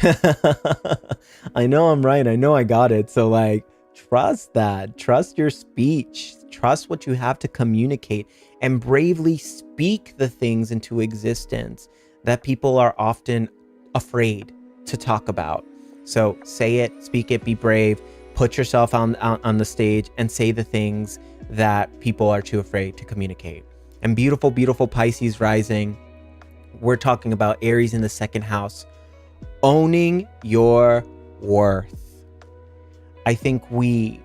I know I'm right. I know I got it. So like, trust that. Trust your speech. Trust what you have to communicate and bravely speak the things into existence that people are often afraid to talk about. So say it, speak it, be brave, put yourself on the stage and say the things that people are too afraid to communicate. And beautiful, beautiful Pisces rising. We're talking about Aries in the second house, owning your worth. I think we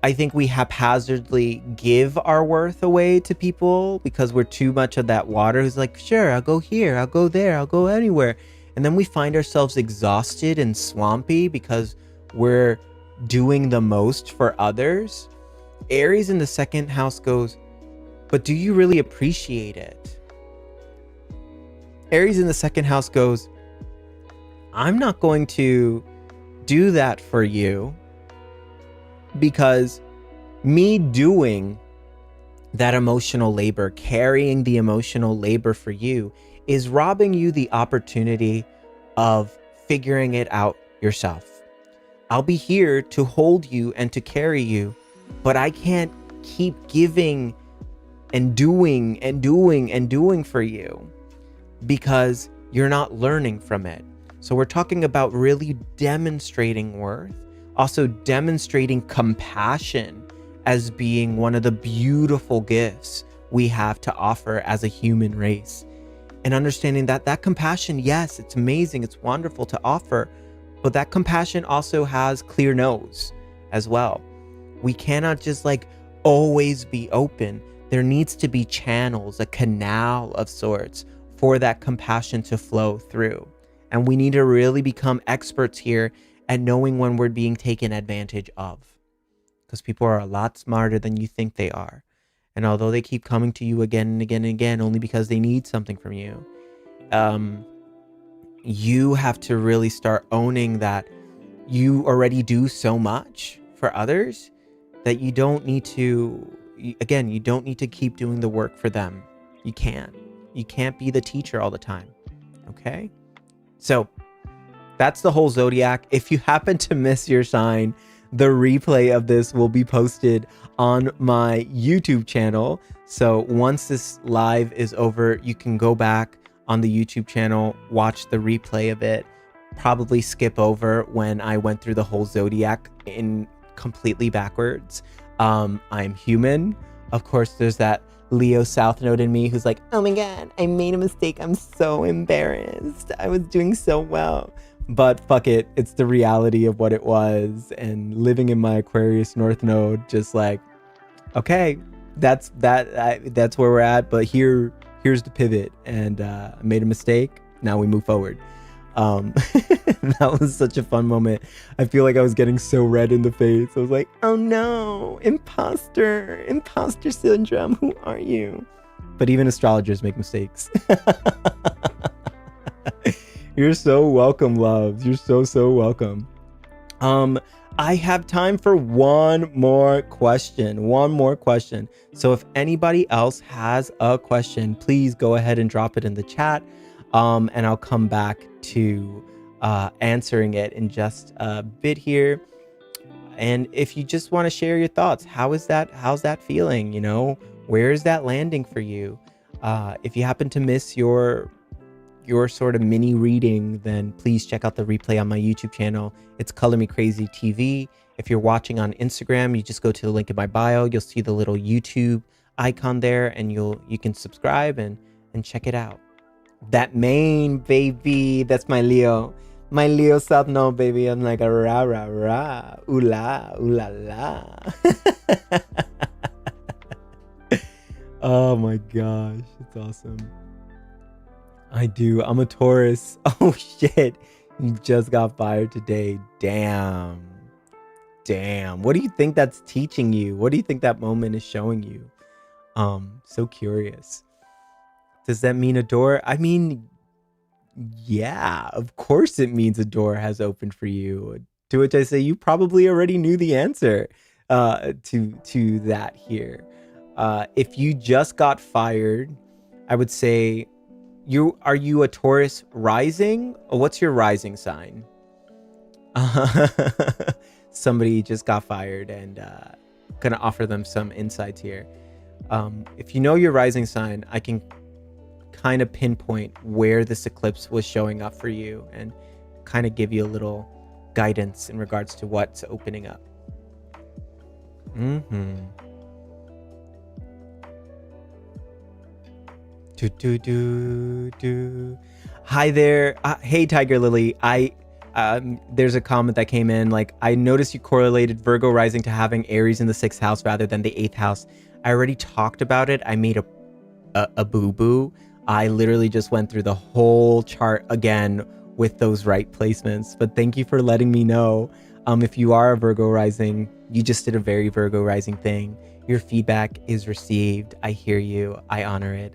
haphazardly give our worth away to people because we're too much of that water who's like, sure, I'll go here, I'll go there, I'll go anywhere. And then we find ourselves exhausted and swampy because we're doing the most for others. Aries in the second house goes, but do you really appreciate it? Aries in the second house goes, I'm not going to do that for you because me doing that emotional labor, carrying the emotional labor for you, is robbing you the opportunity of figuring it out yourself. I'll be here to hold you and to carry you, but I can't keep giving and doing and doing and doing for you because you're not learning from it. So we're talking about really demonstrating worth, also demonstrating compassion as being one of the beautiful gifts we have to offer as a human race. And understanding that that compassion, yes, it's amazing, it's wonderful to offer, but that compassion also has clear no's as well. We cannot just like always be open. There needs to be channels, a canal of sorts for that compassion to flow through. And we need to really become experts here at knowing when we're being taken advantage of. Because people are a lot smarter than you think they are. And although they keep coming to you again and again and again, only because they need something from you, you have to really start owning that you already do so much for others that you don't need to, again, you don't need to keep doing the work for them. You can't. You can't be the teacher all the time. Okay? So that's the whole zodiac. If you happen to miss your sign, the replay of this will be posted on my YouTube channel. So once this live is over, you can go back on the YouTube channel, watch the replay of it, probably skip over when I went through the whole zodiac in completely backwards. I'm human. Of course, there's that Leo South Node in me who's like, oh my God, I made a mistake. I'm so embarrassed. I was doing so well. But fuck it, it's the reality of what it was. And living in my Aquarius North Node, just like, okay, that's where we're at. But here's the pivot, and I made a mistake. Now we move forward. That was such a fun moment. I feel like I was getting so red in the face. I was like, oh no, imposter syndrome. Who are you? But even astrologers make mistakes. You're so welcome, loves. You're so welcome. I have time for one more question. So if anybody else has a question, please go ahead and drop it in the chat. And I'll come back to answering it in just a bit here. And if you just want to share your thoughts, how's that feeling? You know, where is that landing for you? If you happen to miss your sort of mini reading, then please check out the replay on my YouTube channel. It's Color Me Crazy TV. If you're watching on Instagram, you just go to the link in my bio. You'll see the little YouTube icon there, and you can subscribe and check it out. That main baby, that's my Leo South Node, baby. I'm like a rah rah rah, ooh la la. Oh my gosh, it's awesome. I'm a Taurus. Oh shit, you just got fired today. Damn. What do you think that's teaching you? What do you think that moment is showing you? So curious. Does that mean a door? I mean, yeah, of course it means a door has opened for you. To which I say, you probably already knew the answer to that here. If you just got fired, I would say are you a Taurus rising? Or what's your rising sign? Somebody just got fired, and gonna offer them some insights here. If you know your rising sign, I can kind of pinpoint where this eclipse was showing up for you and kind of give you a little guidance in regards to what's opening up. Hi there. Hey, Tiger Lily. There's a comment that came in like, I noticed you correlated Virgo rising to having Aries in the 6th house rather than the 8th house. I already talked about it. I made a boo-boo. I literally just went through the whole chart again with those right placements. But thank you for letting me know. If you are a Virgo rising, you just did a very Virgo rising thing. Your feedback is received. I hear you. I honor it.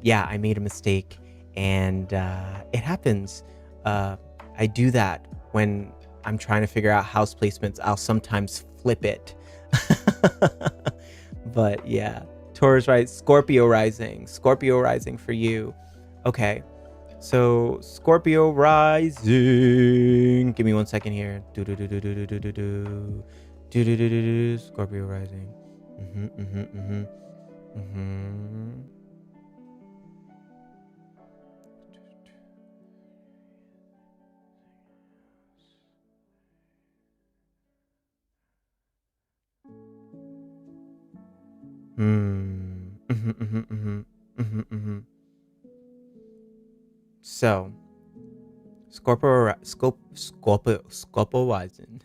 Yeah, I made a mistake, and it happens. I do that when I'm trying to figure out house placements. I'll sometimes flip it. But yeah, Taurus, right? Scorpio rising for you. Okay, so Scorpio rising. Give me 1 second here. Scorpio rising. So, Scorpio rising,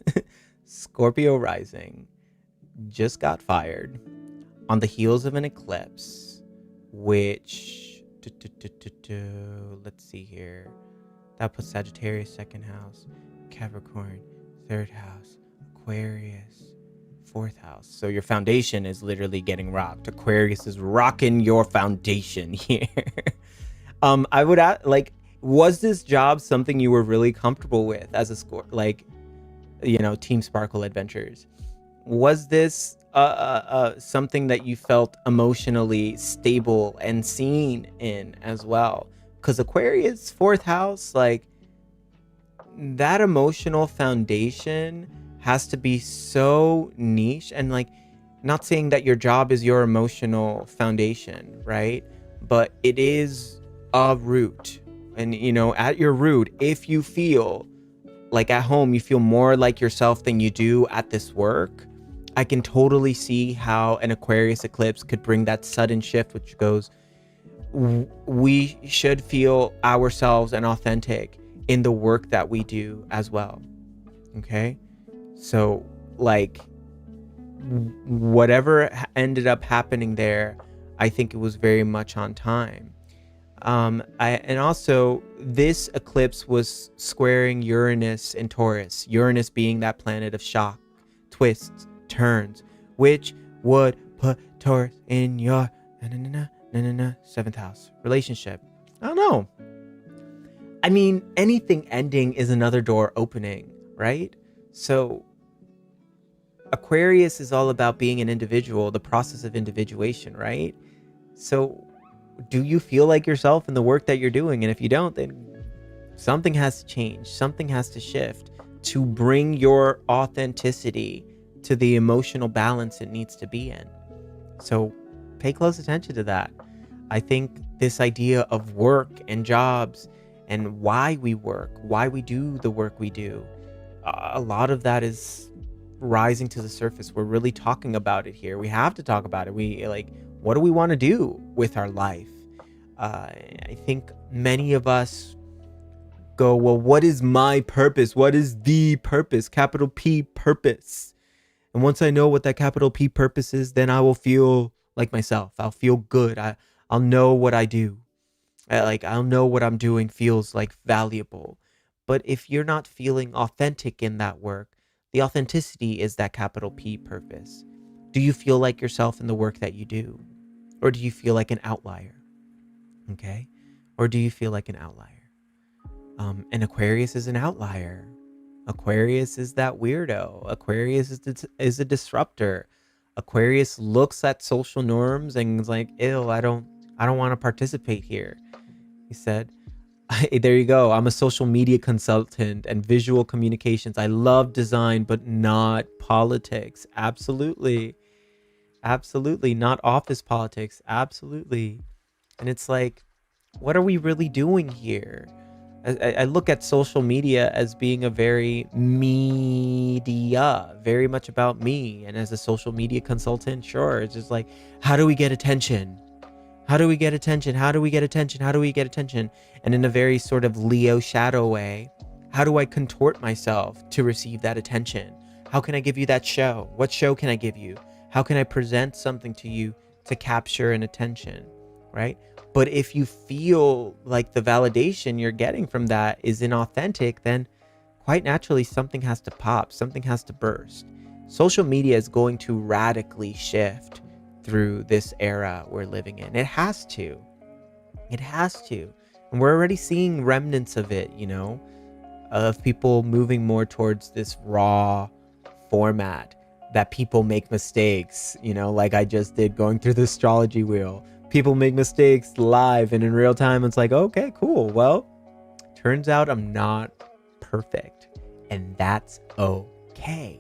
Scorpio rising just got fired on the heels of an eclipse, which let's see here. That puts Sagittarius 2nd house, Capricorn 3rd house, Aquarius 4th house. So your foundation is literally getting rocked. Aquarius is rocking your foundation here. I would ask, like, was this job something you were really comfortable with as a Team Sparkle Adventures? Was this something that you felt emotionally stable and seen in as well? Because Aquarius 4th house, like, that emotional foundation has to be so niche, and like, not saying that your job is your emotional foundation, right? But it is a root. And at your root, if you feel like at home you feel more like yourself than you do at this work, I can totally see how an Aquarius eclipse could bring that sudden shift, which goes, we should feel ourselves and authentic in the work that we do as well. Okay, so like, whatever ended up happening there, I think it was very much on time. And also this eclipse was squaring Uranus and Taurus, Uranus being that planet of shock, twists, turns, which would put Taurus in your 7th house relationship. I don't know. I mean, anything ending is another door opening, right? So Aquarius is all about being an individual, the process of individuation, right? So do you feel like yourself in the work that you're doing? And if you don't, then something has to change. Something has to shift to bring your authenticity to the emotional balance it needs to be in. So pay close attention to that. I think this idea of work and jobs and why we work, why we do the work we do, a lot of that is rising to the surface. We're really talking about it here. We have to talk about it. What do we want to do with our life? I think many of us go, well, what is my purpose? What is the purpose? Capital P, purpose. And once I know what that capital P purpose is, then I will feel like myself. I'll feel good. I'll know what I do. I'll know what I'm doing feels like valuable. But if you're not feeling authentic in that work, the authenticity is that capital P purpose. Do you feel like yourself in the work that you do? Or do you feel like an outlier? Okay? Or do you feel like an outlier? And Aquarius is an outlier. Aquarius is that weirdo. Aquarius is a disruptor. Aquarius looks at social norms and is like, ew, I don't I don't want to participate here. He said, there you go. I'm a social media consultant and visual communications. I love design, but not politics. Absolutely. Absolutely. Not office politics. Absolutely. And it's like, what are we really doing here? I look at social media as being a very media, very much about me. And as a social media consultant, sure, it's just like, how do we get attention? How do we get attention? How do we get attention? How do we get attention? And in a very sort of Leo shadow way, how do I contort myself to receive that attention? How can I give you that show? What show can I give you? How can I present something to you to capture an attention, right? But if you feel like the validation you're getting from that is inauthentic, then quite naturally something has to pop, something has to burst. Social media is going to radically shift through this era we're living in. It has to. It has to. And we're already seeing remnants of it, you know, of people moving more towards this raw format that people make mistakes, you know, like I just did going through the astrology wheel. People make mistakes live and in real time. It's like, okay, cool. Well, turns out I'm not perfect. And that's okay.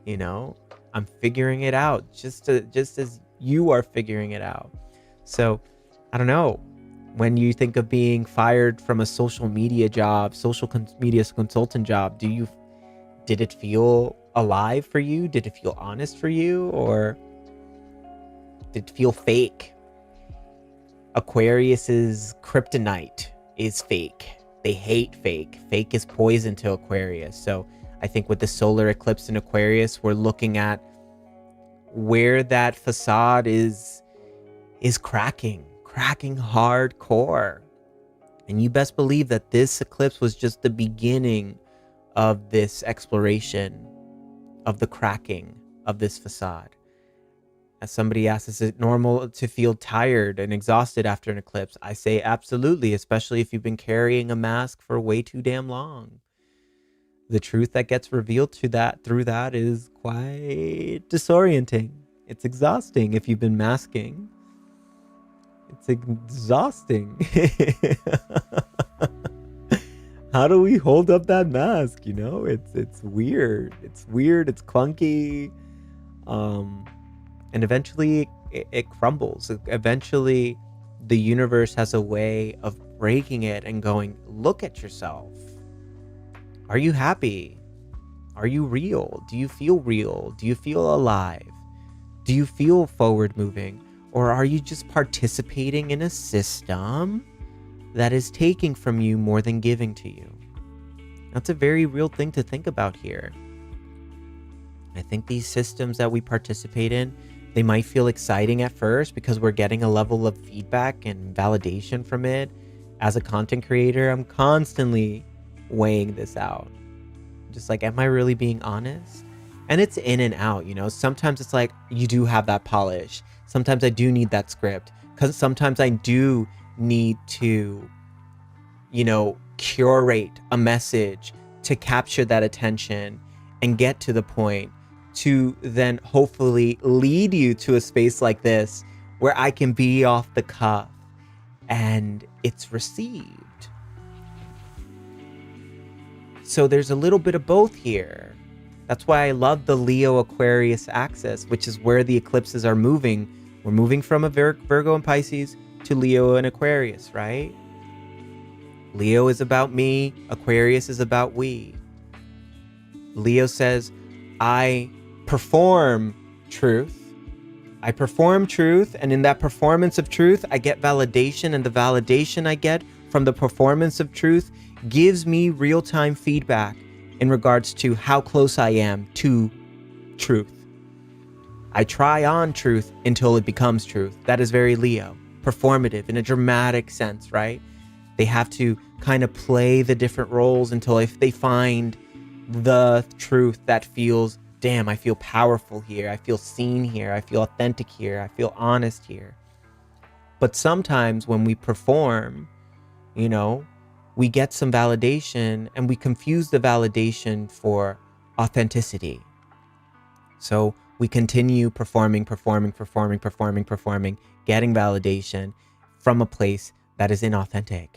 You know, I'm figuring it out just as you are figuring it out. So I don't know, when you think of being fired from a social media job, media consultant job, did it feel alive for you? Did it feel honest for you? Or did it feel fake? Aquarius's kryptonite is fake. They hate fake. Fake is poison to Aquarius. So I think with the solar eclipse in Aquarius, we're looking at where that facade is cracking hardcore. And you best believe that this eclipse was just the beginning of this exploration of the cracking of this facade. As somebody asks, is it normal to feel tired and exhausted after an eclipse? I say absolutely, especially if you've been carrying a mask for way too damn long. The truth that gets revealed through that is quite disorienting. It's exhausting if you've been masking. It's exhausting. How do we hold up that mask? You know, it's weird. It's weird. It's clunky. And eventually it crumbles. Eventually the universe has a way of breaking it and going, look at yourself. Are you happy? Are you real? Do you feel real? Do you feel alive? Do you feel forward moving? Or are you just participating in a system that is taking from you more than giving to you? That's a very real thing to think about here. I think these systems that we participate in, they might feel exciting at first because we're getting a level of feedback and validation from it. As a content creator, I'm constantly weighing this out. Just like, am I really being honest? And it's in and out, you know. Sometimes it's like, you do have that polish. Sometimes I do need that script, because sometimes I do need to, you know, curate a message to capture that attention and get to the point to then hopefully lead you to a space like this where I can be off the cuff and it's received. So there's a little bit of both here. That's why I love the Leo Aquarius axis, which is where the eclipses are moving. We're moving from a Virgo and Pisces to Leo and Aquarius, right? Leo is about me. Aquarius is about we. Leo says, I perform truth. I perform truth, and in that performance of truth, I get validation, and the validation I get from the performance of truth gives me real-time feedback in regards to how close I am to truth. I try on truth until it becomes truth. That is very Leo, performative in a dramatic sense, right? They have to kind of play the different roles until if they find the truth that feels, damn, I feel powerful here. I feel seen here. I feel authentic here. I feel honest here. But sometimes when we perform, you know, we get some validation and we confuse the validation for authenticity. So we continue performing, getting validation, from a place that is inauthentic.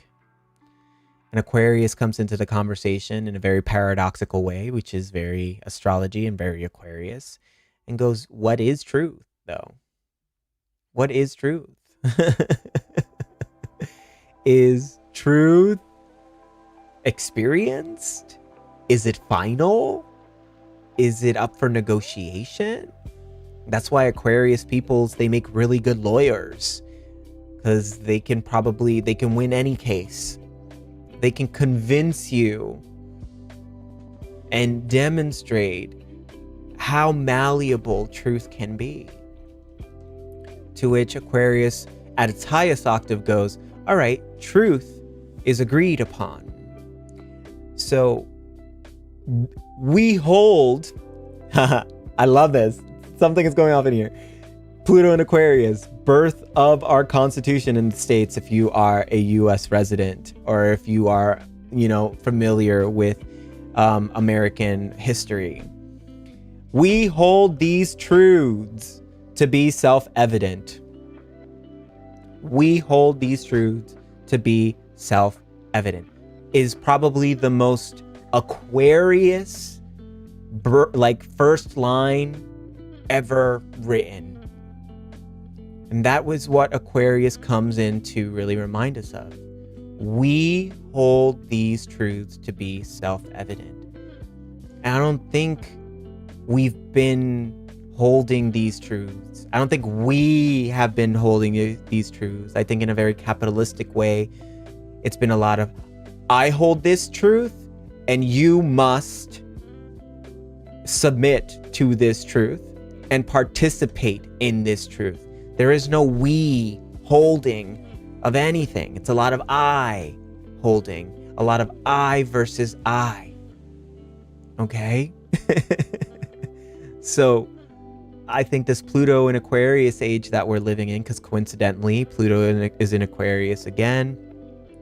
And Aquarius comes into the conversation in a very paradoxical way, which is very astrology and very Aquarius, and goes, what is truth, though? What is truth? Is truth experienced? Is it final? Is it up for negotiation? That's why Aquarius peoples, they make really good lawyers, because they can win any case. They can convince you and demonstrate how malleable truth can be. To which Aquarius, at its highest octave, goes, all right, truth is agreed upon. So we hold, I love this. Something is going off in here. Pluto in Aquarius, birth of our Constitution in the States, if you are a U.S. resident or if you are, familiar with American history. We hold these truths to be self-evident. We hold these truths to be self-evident. Is probably the most Aquarius, first line ever written. And that was what Aquarius comes in to really remind us of. We hold these truths to be self-evident. And I don't think we've been holding these truths. I don't think we have been holding these truths. I think in a very capitalistic way, it's been a lot of, I hold this truth and you must submit to this truth and participate in this truth. There is no we holding of anything. It's a lot of I holding, a lot of I versus I. Okay? So I think this Pluto in Aquarius age that we're living in, because coincidentally, Pluto is in Aquarius again.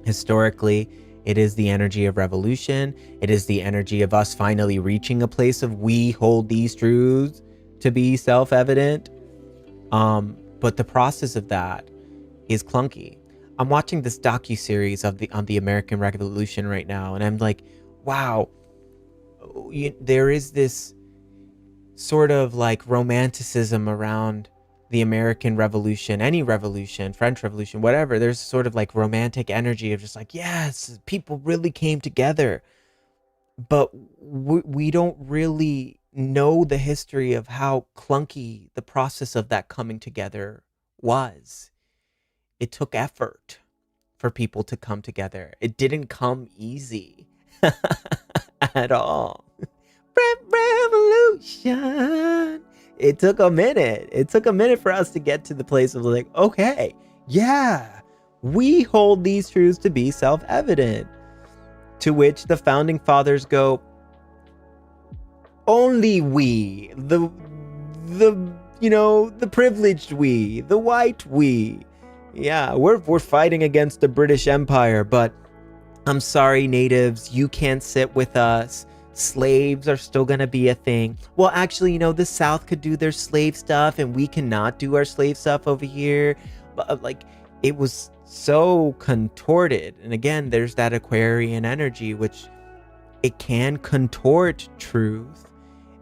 Historically, it is the energy of revolution. It is the energy of us finally reaching a place of we hold these truths to be self-evident. But the process of that is clunky. I'm watching this docu-series on the American Revolution right now, and I'm like, wow, there is this sort of like romanticism around the American Revolution, any revolution, French Revolution, whatever. There's sort of like romantic energy of just like, yes, people really came together. But we don't really know the history of how clunky the process of that coming together was. It took effort for people to come together. It didn't come easy at all. Revolution. It took a minute. It took a minute for us to get to the place of like, okay, yeah, we hold these truths to be self-evident. To which the founding fathers go, only we, the privileged we, the white we. Yeah, we're fighting against the British Empire, but I'm sorry, natives, you can't sit with us. Slaves are still going to be a thing. Well, actually, the South could do their slave stuff and we cannot do our slave stuff over here. But it was so contorted. And again, there's that Aquarian energy, which it can contort truth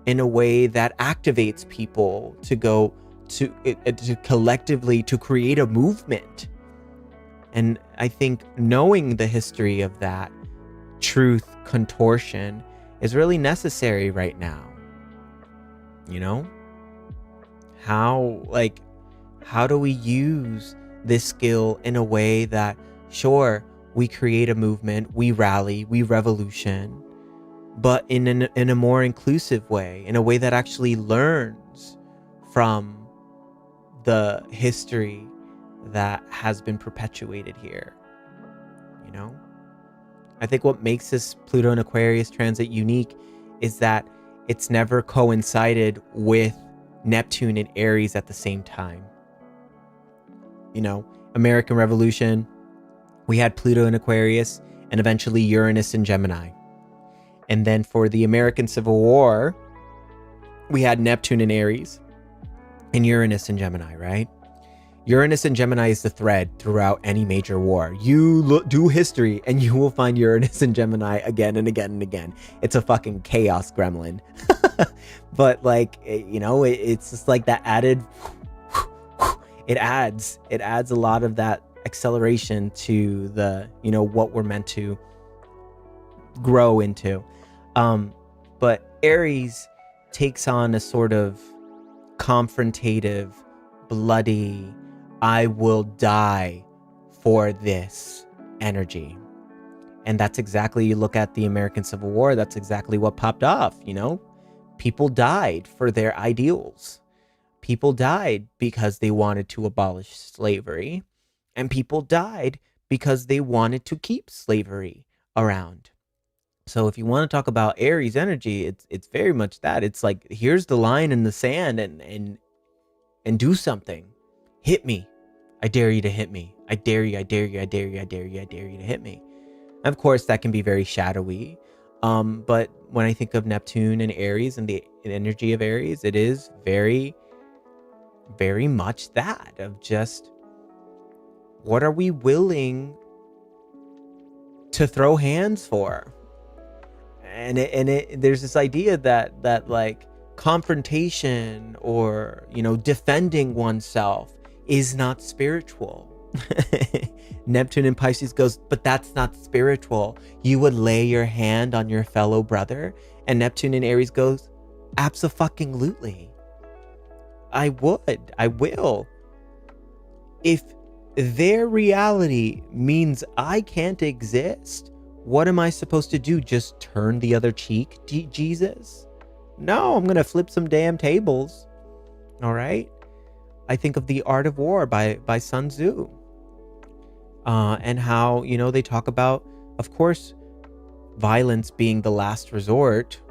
in a way that activates people to go to collectively to create a movement. And I think knowing the history of that truth contortion is really necessary right now. How do we use this skill in a way that, sure, we create a movement, we rally, we revolution, but in a more inclusive way, in a way that actually learns from the history that has been perpetuated here. I think what makes this Pluto and Aquarius transit unique is that it's never coincided with Neptune and Aries at the same time. American Revolution, we had Pluto and Aquarius, and eventually Uranus and Gemini. And then for the American Civil War, we had Neptune and Aries, and Uranus and Gemini, right? Uranus and Gemini is the thread throughout any major war. You do history and you will find Uranus and Gemini again and again and again. It's a fucking chaos gremlin. But like, it's just like that added, it adds a lot of that acceleration to the, what we're meant to grow into. But Aries takes on a sort of confrontative, bloody, I will die for this energy. And that's exactly, you look at the American Civil War, that's exactly what popped off, People died for their ideals. People died because they wanted to abolish slavery. And people died because they wanted to keep slavery around. So if you want to talk about Aries energy, it's very much that. It's like, here's the line in the sand and do something. Hit me. I dare you to hit me. I dare you, I dare you, I dare you, I dare you, I dare you to hit me. And of course, that can be very shadowy. But when I think of Neptune and Aries and the energy of Aries, it is very, very much that of just, what are we willing to throw hands for? And there's this idea that like confrontation or, defending oneself is not spiritual. Neptune in Pisces goes, but that's not spiritual. You would lay your hand on your fellow brother. And Neptune in Aries goes, abso-fucking-lutely. I would. I will. If their reality means I can't exist, what am I supposed to do? Just turn the other cheek, Jesus? No, I'm going to flip some damn tables. All right? I think of The Art of War by Sun Tzu. And how, they talk about, of course, violence being the last resort,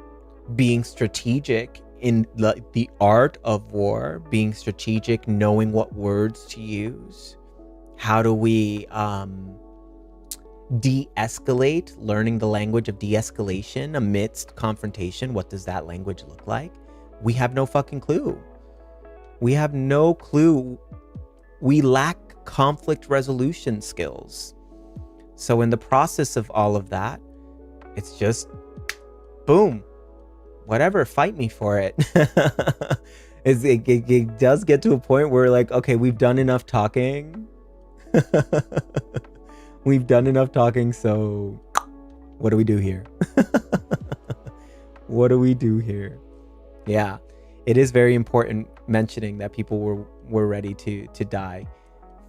being strategic in the art of war, being strategic, knowing what words to use. How do we de-escalate, learning the language of de-escalation amidst confrontation? What does that language look like? We have no fucking clue. We have no clue. We lack conflict resolution skills. So in the process of all of that, it's just boom, whatever, fight me for it. It does get to a point where like, okay, we've done enough talking. We've done enough talking, so what do we do here? What do we do here? Yeah, it is very important mentioning that people were ready to die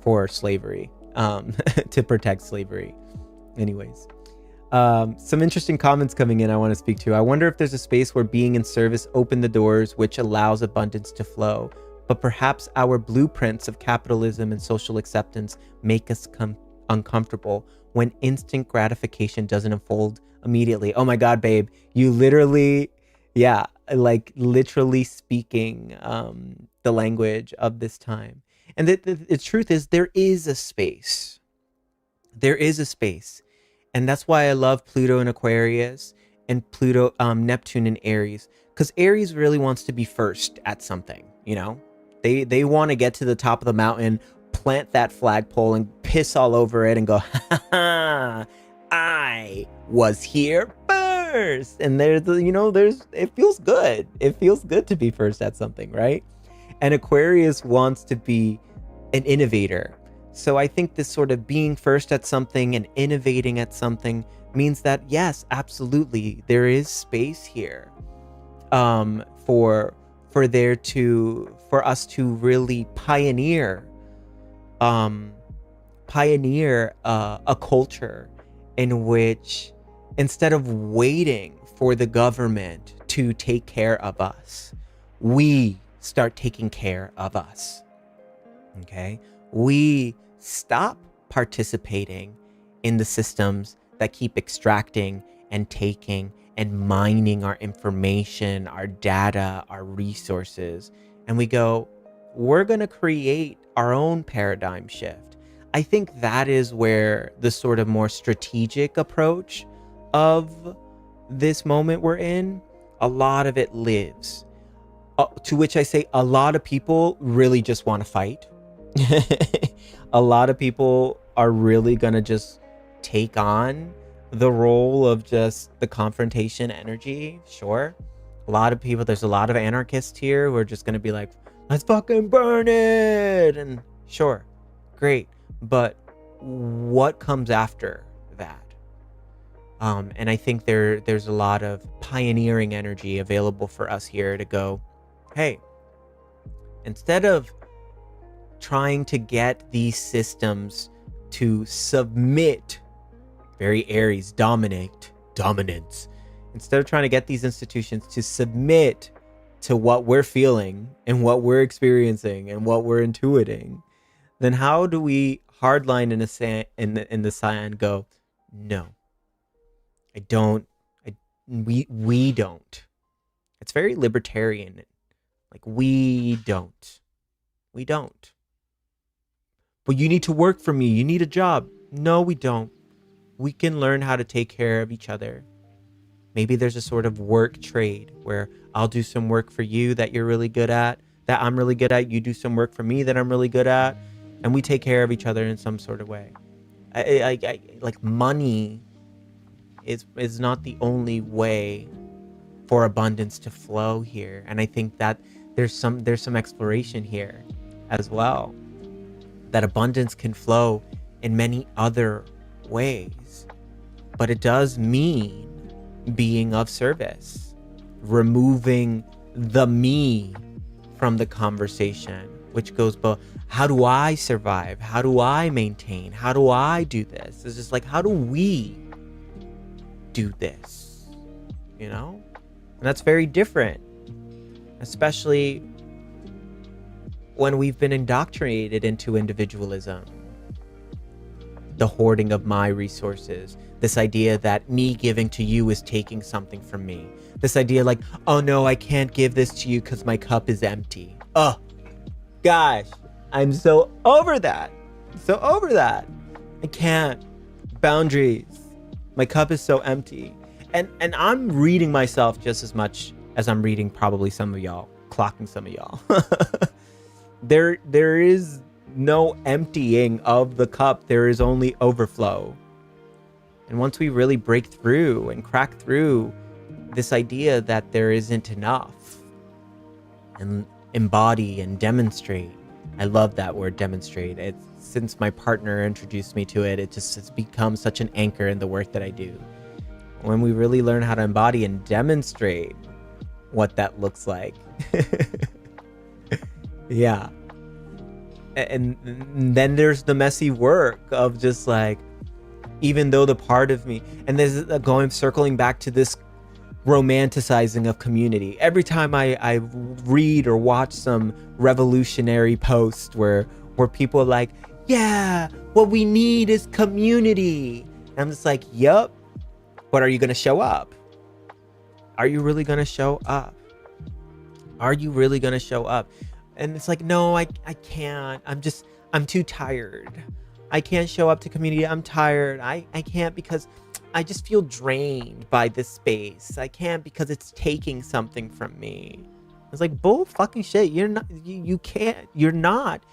for slavery, to protect slavery. Anyways, some interesting comments coming in I want to speak to. I wonder if there's a space where being in service opened the doors which allows abundance to flow, but perhaps our blueprints of capitalism and social acceptance make us uncomfortable when instant gratification doesn't unfold immediately. Oh my God, babe, you literally, yeah, like literally speaking the language of this time. And the truth is, there is a space. There is a space. And that's why I love Pluto in Aquarius and Neptune in Aries. Because Aries really wants to be first at something, They want to get to the top of the mountain, plant that flagpole and piss all over it and go, ha ha, I was here first. And it feels good. It feels good to be first at something, right? And Aquarius wants to be an innovator. So I think this sort of being first at something and innovating at something means that, yes, absolutely, there is space here for us to really pioneer a culture in which, instead of waiting for the government to take care of us, we start taking care of us. Okay? We stop participating in the systems that keep extracting and taking and mining our information, our data, our resources. And we go, we're going to create our own paradigm shift. I think that is where the sort of more strategic approach of this moment we're in, a lot of it lives. To which I say a lot of people really just want to fight. A lot of people are really gonna just take on the role of just the confrontation energy. Sure. A lot of people, there's a lot of anarchists here who are just gonna be like, let's fucking burn it. And sure, great. But what comes after that? And I think there's a lot of pioneering energy available for us here to go, hey, instead of trying to get these systems to submit, very Aries, dominance, instead of trying to get these institutions to submit to what we're feeling and what we're experiencing and what we're intuiting, then how do we hardline in the sand go, no, I don't, we don't. It's very libertarian. Like, we don't. But you need to work for me. You need a job. No, we don't. We can learn how to take care of each other. Maybe there's a sort of work trade where I'll do some work for you that you're really good at, that I'm really good at. You do some work for me that I'm really good at. And we take care of each other in some sort of way. Like, money is not the only way for abundance to flow here. And I think that there's some exploration here as well, that abundance can flow in many other ways, but it does mean being of service, removing the me from the conversation, which goes, but how do I survive? How do I maintain? How do I do this? It's just like, how do we do this? You know? And that's very different, especially when we've been indoctrinated into individualism, the hoarding of my resources, this idea that me giving to you is taking something from me, this idea like, oh no, I can't give this to you because my cup is empty. Oh gosh, I'm so over that. I can't. Boundaries. My cup is so empty. And I'm reading myself just as much as I'm reading probably some of y'all, clocking some of y'all. There is no emptying of the cup. There is only overflow. And once we really break through and crack through this idea that there isn't enough, and embody and demonstrate. I love that word, demonstrate. It's, since my partner introduced me to it, it's become such an anchor in the work that I do. When we really learn how to embody and demonstrate what that looks like. Yeah. And then there's the messy work of just like, even though the part of me, and there's circling back to this romanticizing of community. Every time I read or watch some revolutionary post where people are like, yeah, what we need is community. And I'm just like, yup, but are you going to show up? Are you really going to show up? Are you really going to show up? And it's like, no, I can't. I'm too tired. I can't show up to community. I'm tired. I can't because I just feel drained by this space. I can't because it's taking something from me. It's like, bull fucking shit. You're not, you can't, you're not,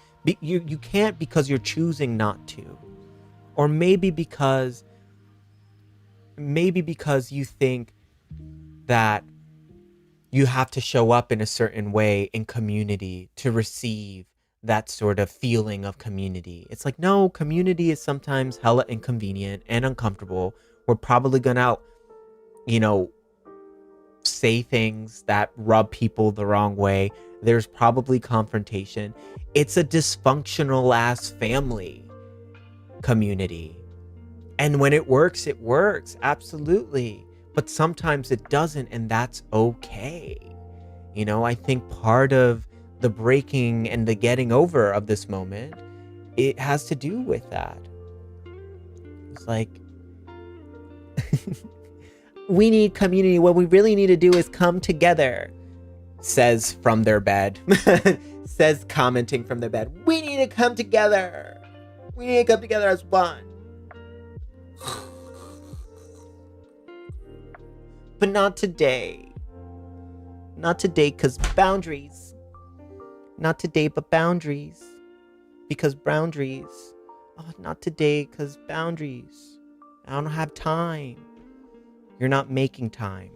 you can't because you're choosing not to. Or maybe because you think that you have to show up in a certain way in community to receive that sort of feeling of community. It's like, no, community is sometimes hella inconvenient and uncomfortable. We're probably gonna, say things that rub people the wrong way. There's probably confrontation. It's a dysfunctional ass family community. And when it works, absolutely. But sometimes it doesn't, and that's okay. I think part of the breaking and the getting over of this moment, it has to do with that. It's like, we need community. What we really need to do is come together, says from their bed, says commenting from their bed. We need to come together. We need to come together as one. But not today. Not today, because boundaries. Not today, but boundaries. because boundaries. Oh, not today because boundaries. I don't have time. You're not making time.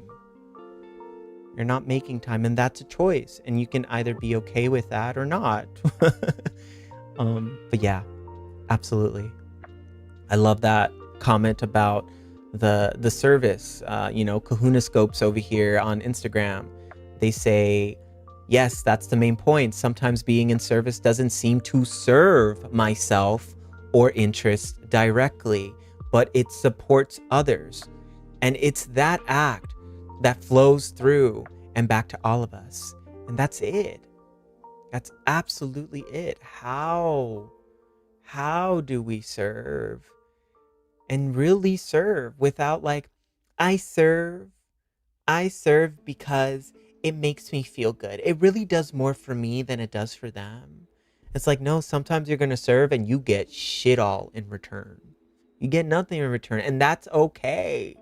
You're not making time, and that's a choice. And you can either be okay with that or not. But yeah, absolutely. I love that comment about the service. Kahuna Scopes over here on Instagram. They say, yes, that's the main point. Sometimes being in service doesn't seem to serve myself or interest directly, but it supports others. And it's that act that flows through and back to all of us. And that's it. That's absolutely it. How do we serve and really serve without like, I serve because it makes me feel good. It really does more for me than it does for them. It's like, no, sometimes you're going to serve and you get shit all in return. You get nothing in return, and that's okay.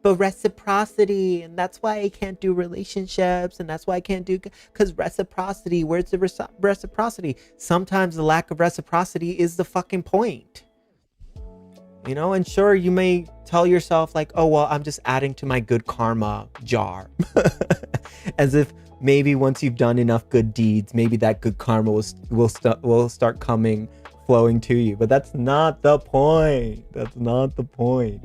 But reciprocity, and that's why I can't do relationships, and that's why I can't do, because reciprocity, where's the reciprocity? Sometimes the lack of reciprocity is the fucking point. And sure, you may tell yourself like, oh, well, I'm just adding to my good karma jar. As if maybe once you've done enough good deeds, maybe that good karma will start flowing to you. But that's not the point. That's not the point.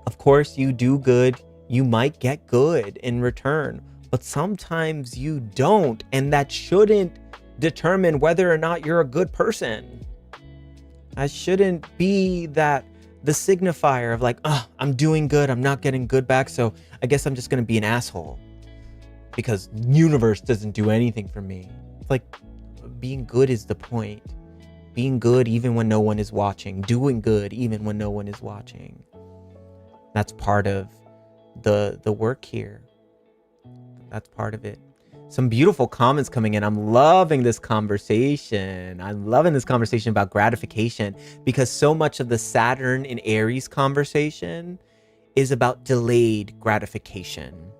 Of course, you do good, you might get good in return, but sometimes you don't, and that shouldn't determine whether or not you're a good person. That shouldn't be the signifier of like, oh, I'm doing good, I'm not getting good back, so I guess I'm just gonna be an asshole because universe doesn't do anything for me. It's like, being good is the point. Being good even when no one is watching, doing good even when no one is watching. That's part of the work here. That's part of it. Some beautiful comments coming in. I'm loving this conversation. I'm loving this conversation about gratification, because so much of the Saturn in Aries conversation is about delayed gratification.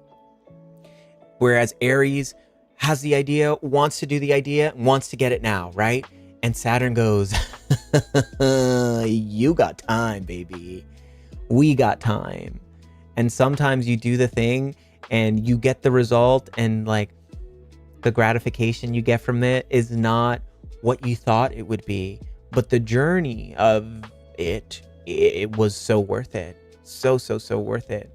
Whereas Aries has the idea, wants to do the idea, wants to get it now, right? And Saturn goes, you got time, baby. We got time. And sometimes you do the thing and you get the result, and like the gratification you get from it is not what you thought it would be, but the journey of it was so worth it. So worth it.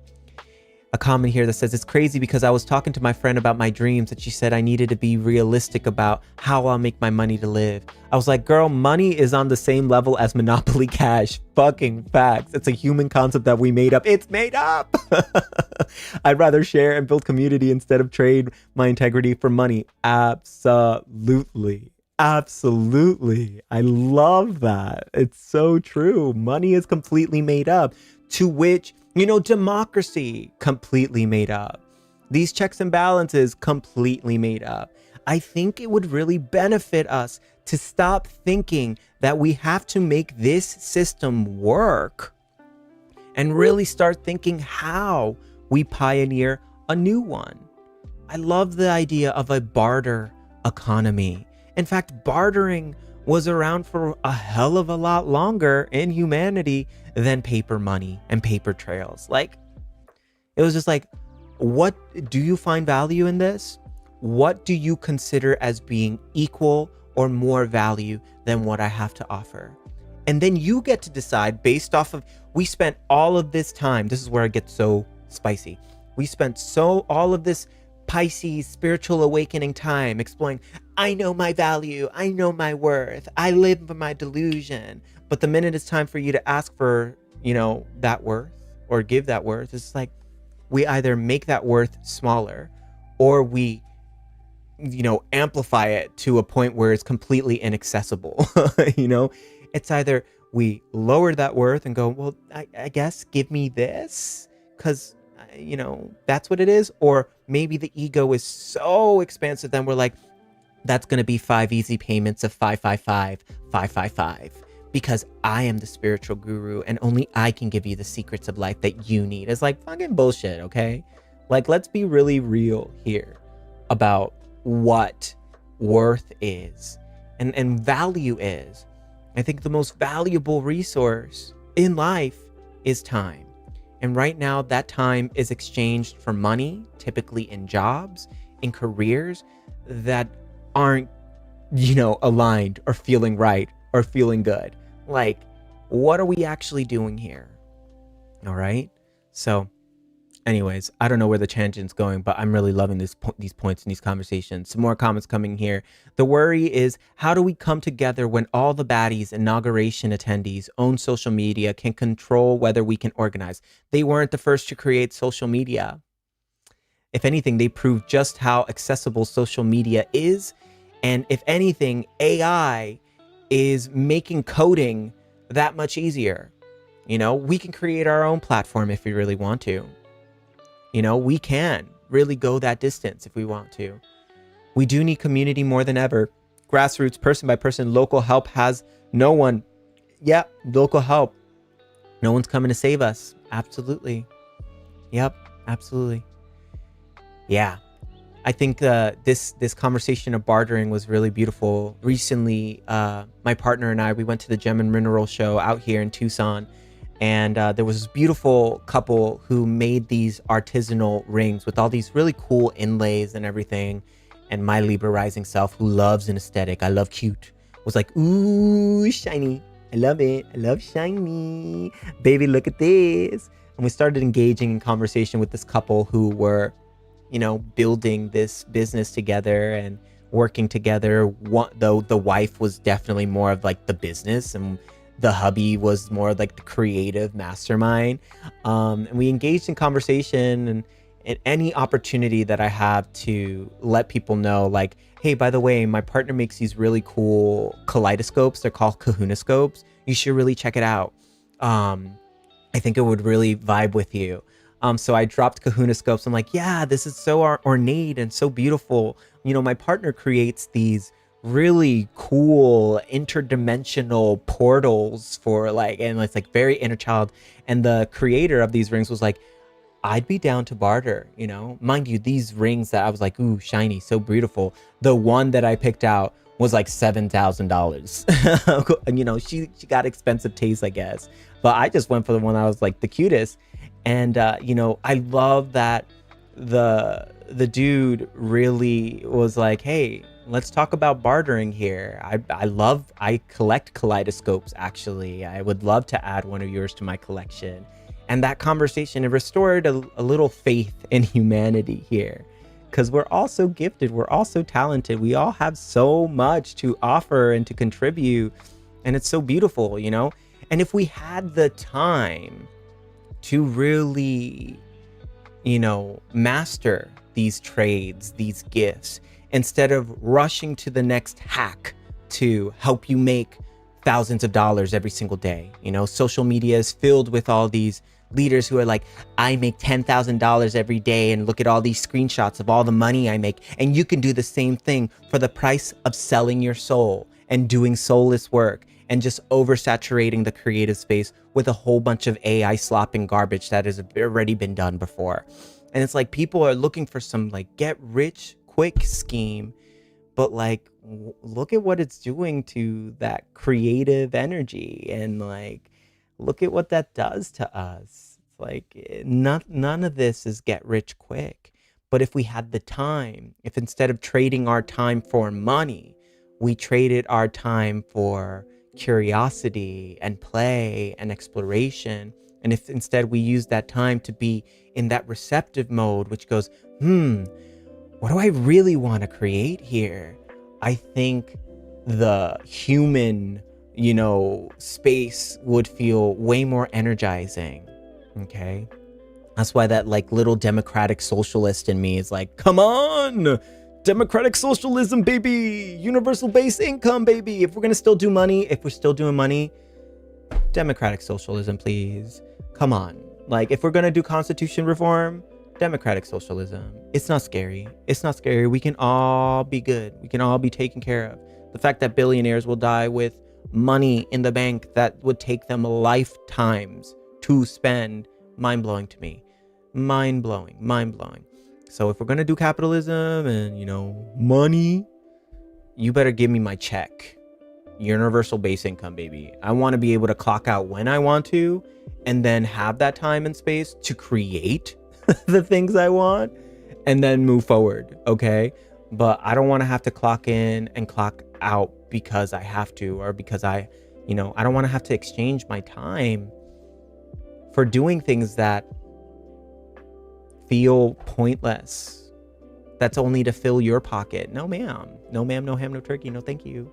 A comment here that says, it's crazy because I was talking to my friend about my dreams and she said I needed to be realistic about how I'll make my money to live. I was like, girl, money is on the same level as Monopoly cash. Fucking facts. It's a human concept that we made up. It's made up. I'd rather share and build community instead of trade my integrity for money. Absolutely. Absolutely. I love that. It's so true. Money is completely made up, to which, democracy completely made up. These checks and balances completely made up. I think it would really benefit us to stop thinking that we have to make this system work and really start thinking how we pioneer a new one. I love the idea of a barter economy. In fact, bartering was around for a hell of a lot longer in humanity than paper money and paper trails. Like, it was just like, what do you find value in this? What do you consider as being equal or more value than what I have to offer? And then you get to decide based off of, we spent all of this time. This is where it gets so spicy. We spent all of this Pisces spiritual awakening time exploring, I know my value, I know my worth, I live by my delusion. But the minute it's time for you to ask for, that worth or give that worth, it's like we either make that worth smaller or we, amplify it to a point where it's completely inaccessible. It's either we lower that worth and go, well, I guess give me this because that's what it is. Or maybe the ego is so expansive, then we're like, that's going to be 5 easy payments of 555, 555, because I am the spiritual guru and only I can give you the secrets of life that you need. It's like fucking bullshit, okay? Like, let's be really real here about what worth is and value is. I think the most valuable resource in life is time. And right now, that time is exchanged for money, typically in jobs, in careers that aren't, aligned or feeling right or feeling good. Like, what are we actually doing here? All right. So, anyways, I don't know where the tangent's going, but I'm really loving these points and these conversations. Some more comments coming here. The worry is, how do we come together when all the baddies, inauguration attendees, own social media, can control whether we can organize? They weren't the first to create social media. If anything, they proved just how accessible social media is. And if anything, AI is making coding that much easier. We can create our own platform if we really want to. We can really go that distance if we want to. We do need community more than ever. Grassroots, person by person, local help has no one. Yeah, local help. No one's coming to save us. Absolutely. Yep, absolutely. Yeah. I think this conversation of bartering was really beautiful. Recently, my partner and I, we went to the Gem and Mineral show out here in Tucson. And there was this beautiful couple who made these artisanal rings with all these really cool inlays and everything. And my Libra rising self, who loves an aesthetic, I love cute, was like, ooh, shiny. I love it. I love shiny. Baby, look at this. And we started engaging in conversation with this couple who were, building this business together and working together. Though the wife was definitely more of like the business, and the hubby was more like the creative mastermind. And we engaged in conversation, and at any opportunity that I have to let people know, like, hey, by the way, my partner makes these really cool kaleidoscopes. They're called kahunaskopes. You should really check it out. I think it would really vibe with you. So I dropped kahunaskopes. I'm like, yeah, this is so ornate and so beautiful. My partner creates these really cool interdimensional portals for and it's like very inner child. And the creator of these rings was like, I'd be down to barter, mind you, these rings that I was like, ooh, shiny, so beautiful. The one that I picked out was like $7,000. She got expensive taste, I guess, but I just went for the one I was like the cutest. And I love that the dude really was like, hey, let's talk about bartering here. I collect kaleidoscopes, actually. I would love to add one of yours to my collection. And that conversation, it restored a little faith in humanity here, because we're all so gifted. We're all so talented. We all have so much to offer and to contribute. And it's so beautiful, And if we had the time to really, master these trades, these gifts, instead of rushing to the next hack to help you make thousands of dollars every single day. Social media is filled with all these leaders who are like, I make $10,000 every day, and look at all these screenshots of all the money I make. And you can do the same thing for the price of selling your soul and doing soulless work and just oversaturating the creative space with a whole bunch of AI slop and garbage that has already been done before. And it's like people are looking for some get rich quick scheme, but look at what it's doing to that creative energy, and look at what that does to us. It's none of this is get rich quick. But if we had the time, if instead of trading our time for money, we traded our time for curiosity and play and exploration, and if instead we use that time to be in that receptive mode, which goes, what do I really want to create here? I think the human, space would feel way more energizing. Okay. That's why that little democratic socialist in me is like, come on, democratic socialism, baby, universal base income, baby. If we're going to still do money, if we're still doing money, democratic socialism, please. Come on. If we're going to do constitution reform, democratic socialism. It's not scary. It's not scary. We can all be good. We can all be taken care of. The fact that billionaires will die with money in the bank that would take them lifetimes to spend, mind-blowing to me. Mind-blowing. So if we're going to do capitalism and, money, you better give me my check. Universal base income, baby. I want to be able to clock out when I want to, and then have that time and space to create the things I want and then move forward. Okay. But I don't want to have to clock in and clock out because I have to, or because I don't want to have to exchange my time for doing things that feel pointless. That's only to fill your pocket. No, ma'am. No, ma'am. No ham, no turkey. No, thank you.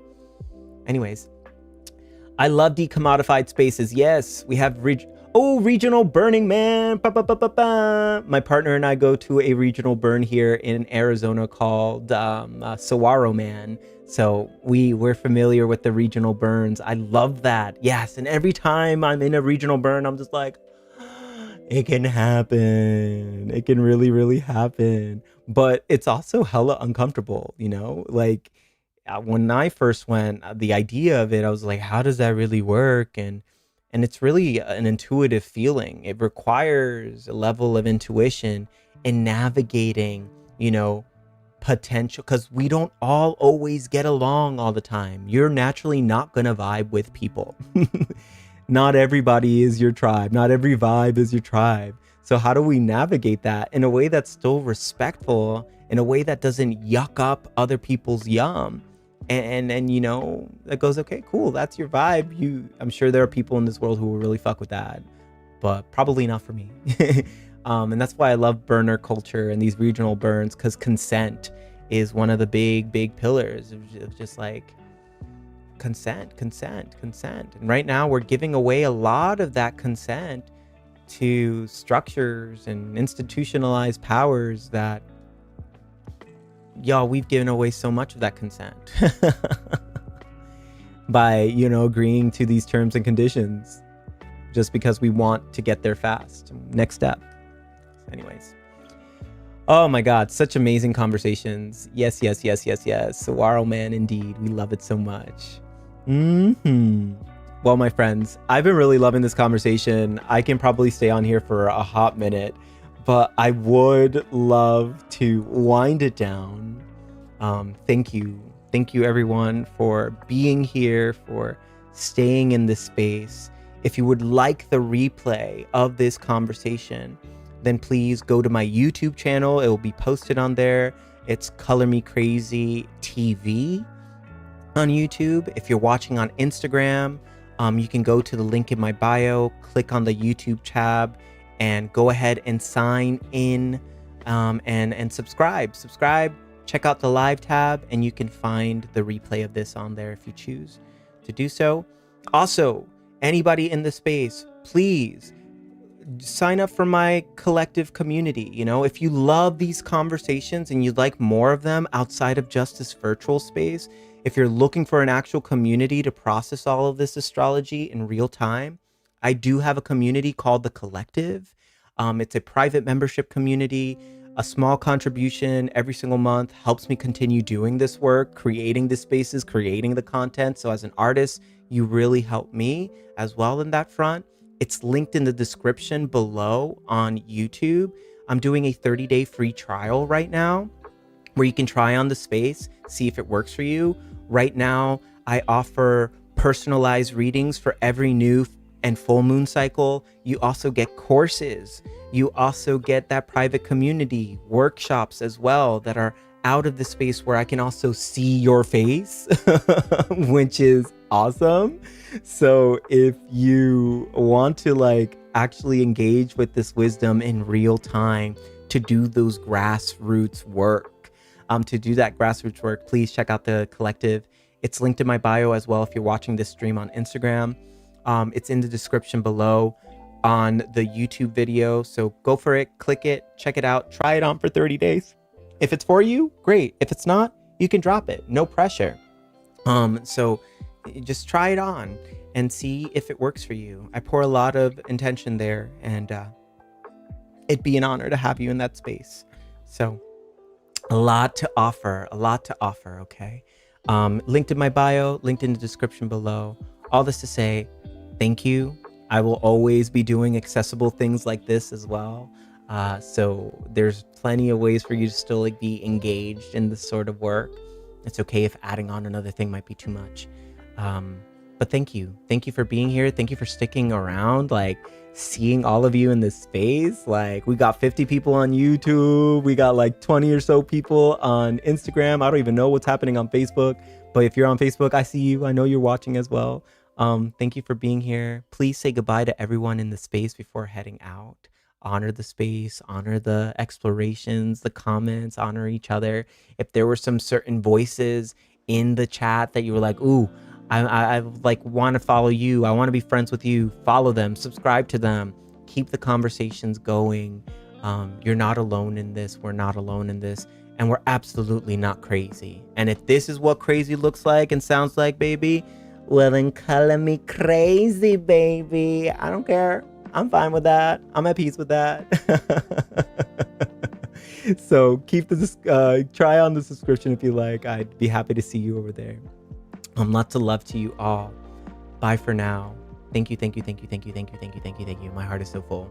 Anyways, I love decommodified spaces. Yes, we have regional burning, man. My partner and I go to a regional burn here in Arizona called Saguaro, man. So we're familiar with the regional burns. I love that. Yes, and every time I'm in a regional burn, I'm just like, it can happen. It can really, really happen. But it's also hella uncomfortable, like when I first went, the idea of it, I was like, how does that really work? And it's really an intuitive feeling. It requires a level of intuition in navigating, potential, because we don't all always get along all the time. You're naturally not going to vibe with people. Not everybody is your tribe. Not every vibe is your tribe. So how do we navigate that in a way that's still respectful, in a way that doesn't yuck up other people's yum? And that goes, okay, cool, that's your vibe. I'm sure there are people in this world who will really fuck with that, but probably not for me. And that's why I love burner culture and these regional burns, because consent is one of the big pillars of just like consent. And right now we're giving away a lot of that consent to structures and institutionalized powers that, y'all, we've given away so much of that consent by, agreeing to these terms and conditions just because we want to get there fast. Next step. Anyways. Oh my God, such amazing conversations. Yes. Saguaro, man, indeed. We love it so much. Well, my friends, I've been really loving this conversation. I can probably stay on here for a hot minute, but I would love to wind it down. Thank you everyone for being here, for staying in this space. If you would like the replay of this conversation, then please go to my YouTube channel. It will be posted on there. It's Color Me Crazy TV on YouTube. If you're watching on Instagram, you can go to the link in my bio, click on the YouTube tab, and go ahead and sign in and subscribe. Check out the live tab, and you can find the replay of this on there if you choose to do so. Also, anybody in the space, please sign up for my collective community. If you love these conversations and you'd like more of them outside of just this virtual space, if you're looking for an actual community to process all of this astrology in real time, I do have a community called The Collective. It's a private membership community. A small contribution every single month helps me continue doing this work, creating the spaces, creating the content. So as an artist, you really help me as well in that front. It's linked in the description below on YouTube. I'm doing a 30-day free trial right now where you can try on the space, see if it works for you. Right now, I offer personalized readings for every new and full moon cycle. You also get courses. You also get that private community, workshops as well that are out of the space where I can also see your face, which is awesome. So if you want to actually engage with this wisdom in real time, to do those grassroots work, please check out The Collective. It's linked in my bio as well if you're watching this stream on Instagram. It's in the description below on the YouTube video. So go for it, click it, check it out, try it on for 30 days. If it's for you, great. If it's not, you can drop it. No pressure. So just try it on and see if it works for you. I pour a lot of intention there, and it'd be an honor to have you in that space. So a lot to offer, okay? Linked in my bio, linked in the description below. All this to say, thank you. I will always be doing accessible things like this as well. So there's plenty of ways for you to still be engaged in this sort of work. It's okay if adding on another thing might be too much. But thank you. Thank you for being here. Thank you for sticking around. Like, seeing all of you in this space. Like, we got 50 people on YouTube. We got like 20 or so people on Instagram. I don't even know what's happening on Facebook. But if you're on Facebook, I see you. I know you're watching as well. Thank you for being here. Please say goodbye to everyone in the space before heading out. Honor the space, honor the explorations, the comments, honor each other. If there were some certain voices in the chat that you were like, ooh, I like want to follow you, I want to be friends with you, follow them, subscribe to them, keep the conversations going. You're not alone in this. We're not alone in this. And we're absolutely not crazy. And if this is what crazy looks like and sounds like, baby, well, then color me crazy, baby. I don't care. I'm fine with that. I'm at peace with that. So keep this, try on the subscription if you like. I'd be happy to see you over there. Lots of love to you all. Bye for now. Thank you, thank you, thank you, thank you, thank you, thank you, thank you, thank you. My heart is so full.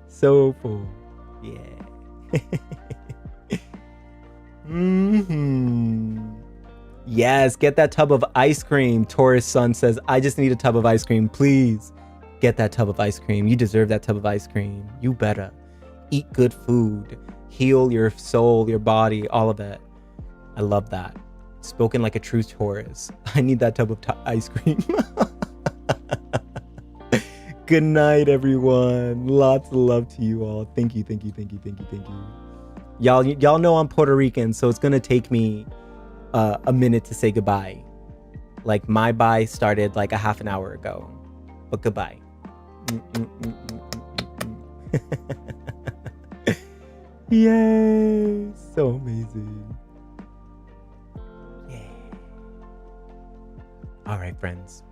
So full. Yeah. Yes, get that tub of ice cream. Taurus Sun says, I just need a tub of ice cream. Please get that tub of ice cream. You deserve that tub of ice cream. You better eat good food, heal your soul, your body, all of it. I love that. Spoken like a true Taurus. I need that tub of ice cream. Good night, everyone. Lots of love to you all. Thank you, thank you, thank you, thank you, thank you. Y'all know I'm Puerto Rican, so it's gonna take me a minute to say goodbye. Like, my bye started like a half an hour ago, but goodbye. Yay, so amazing. Yeah. All right, friends.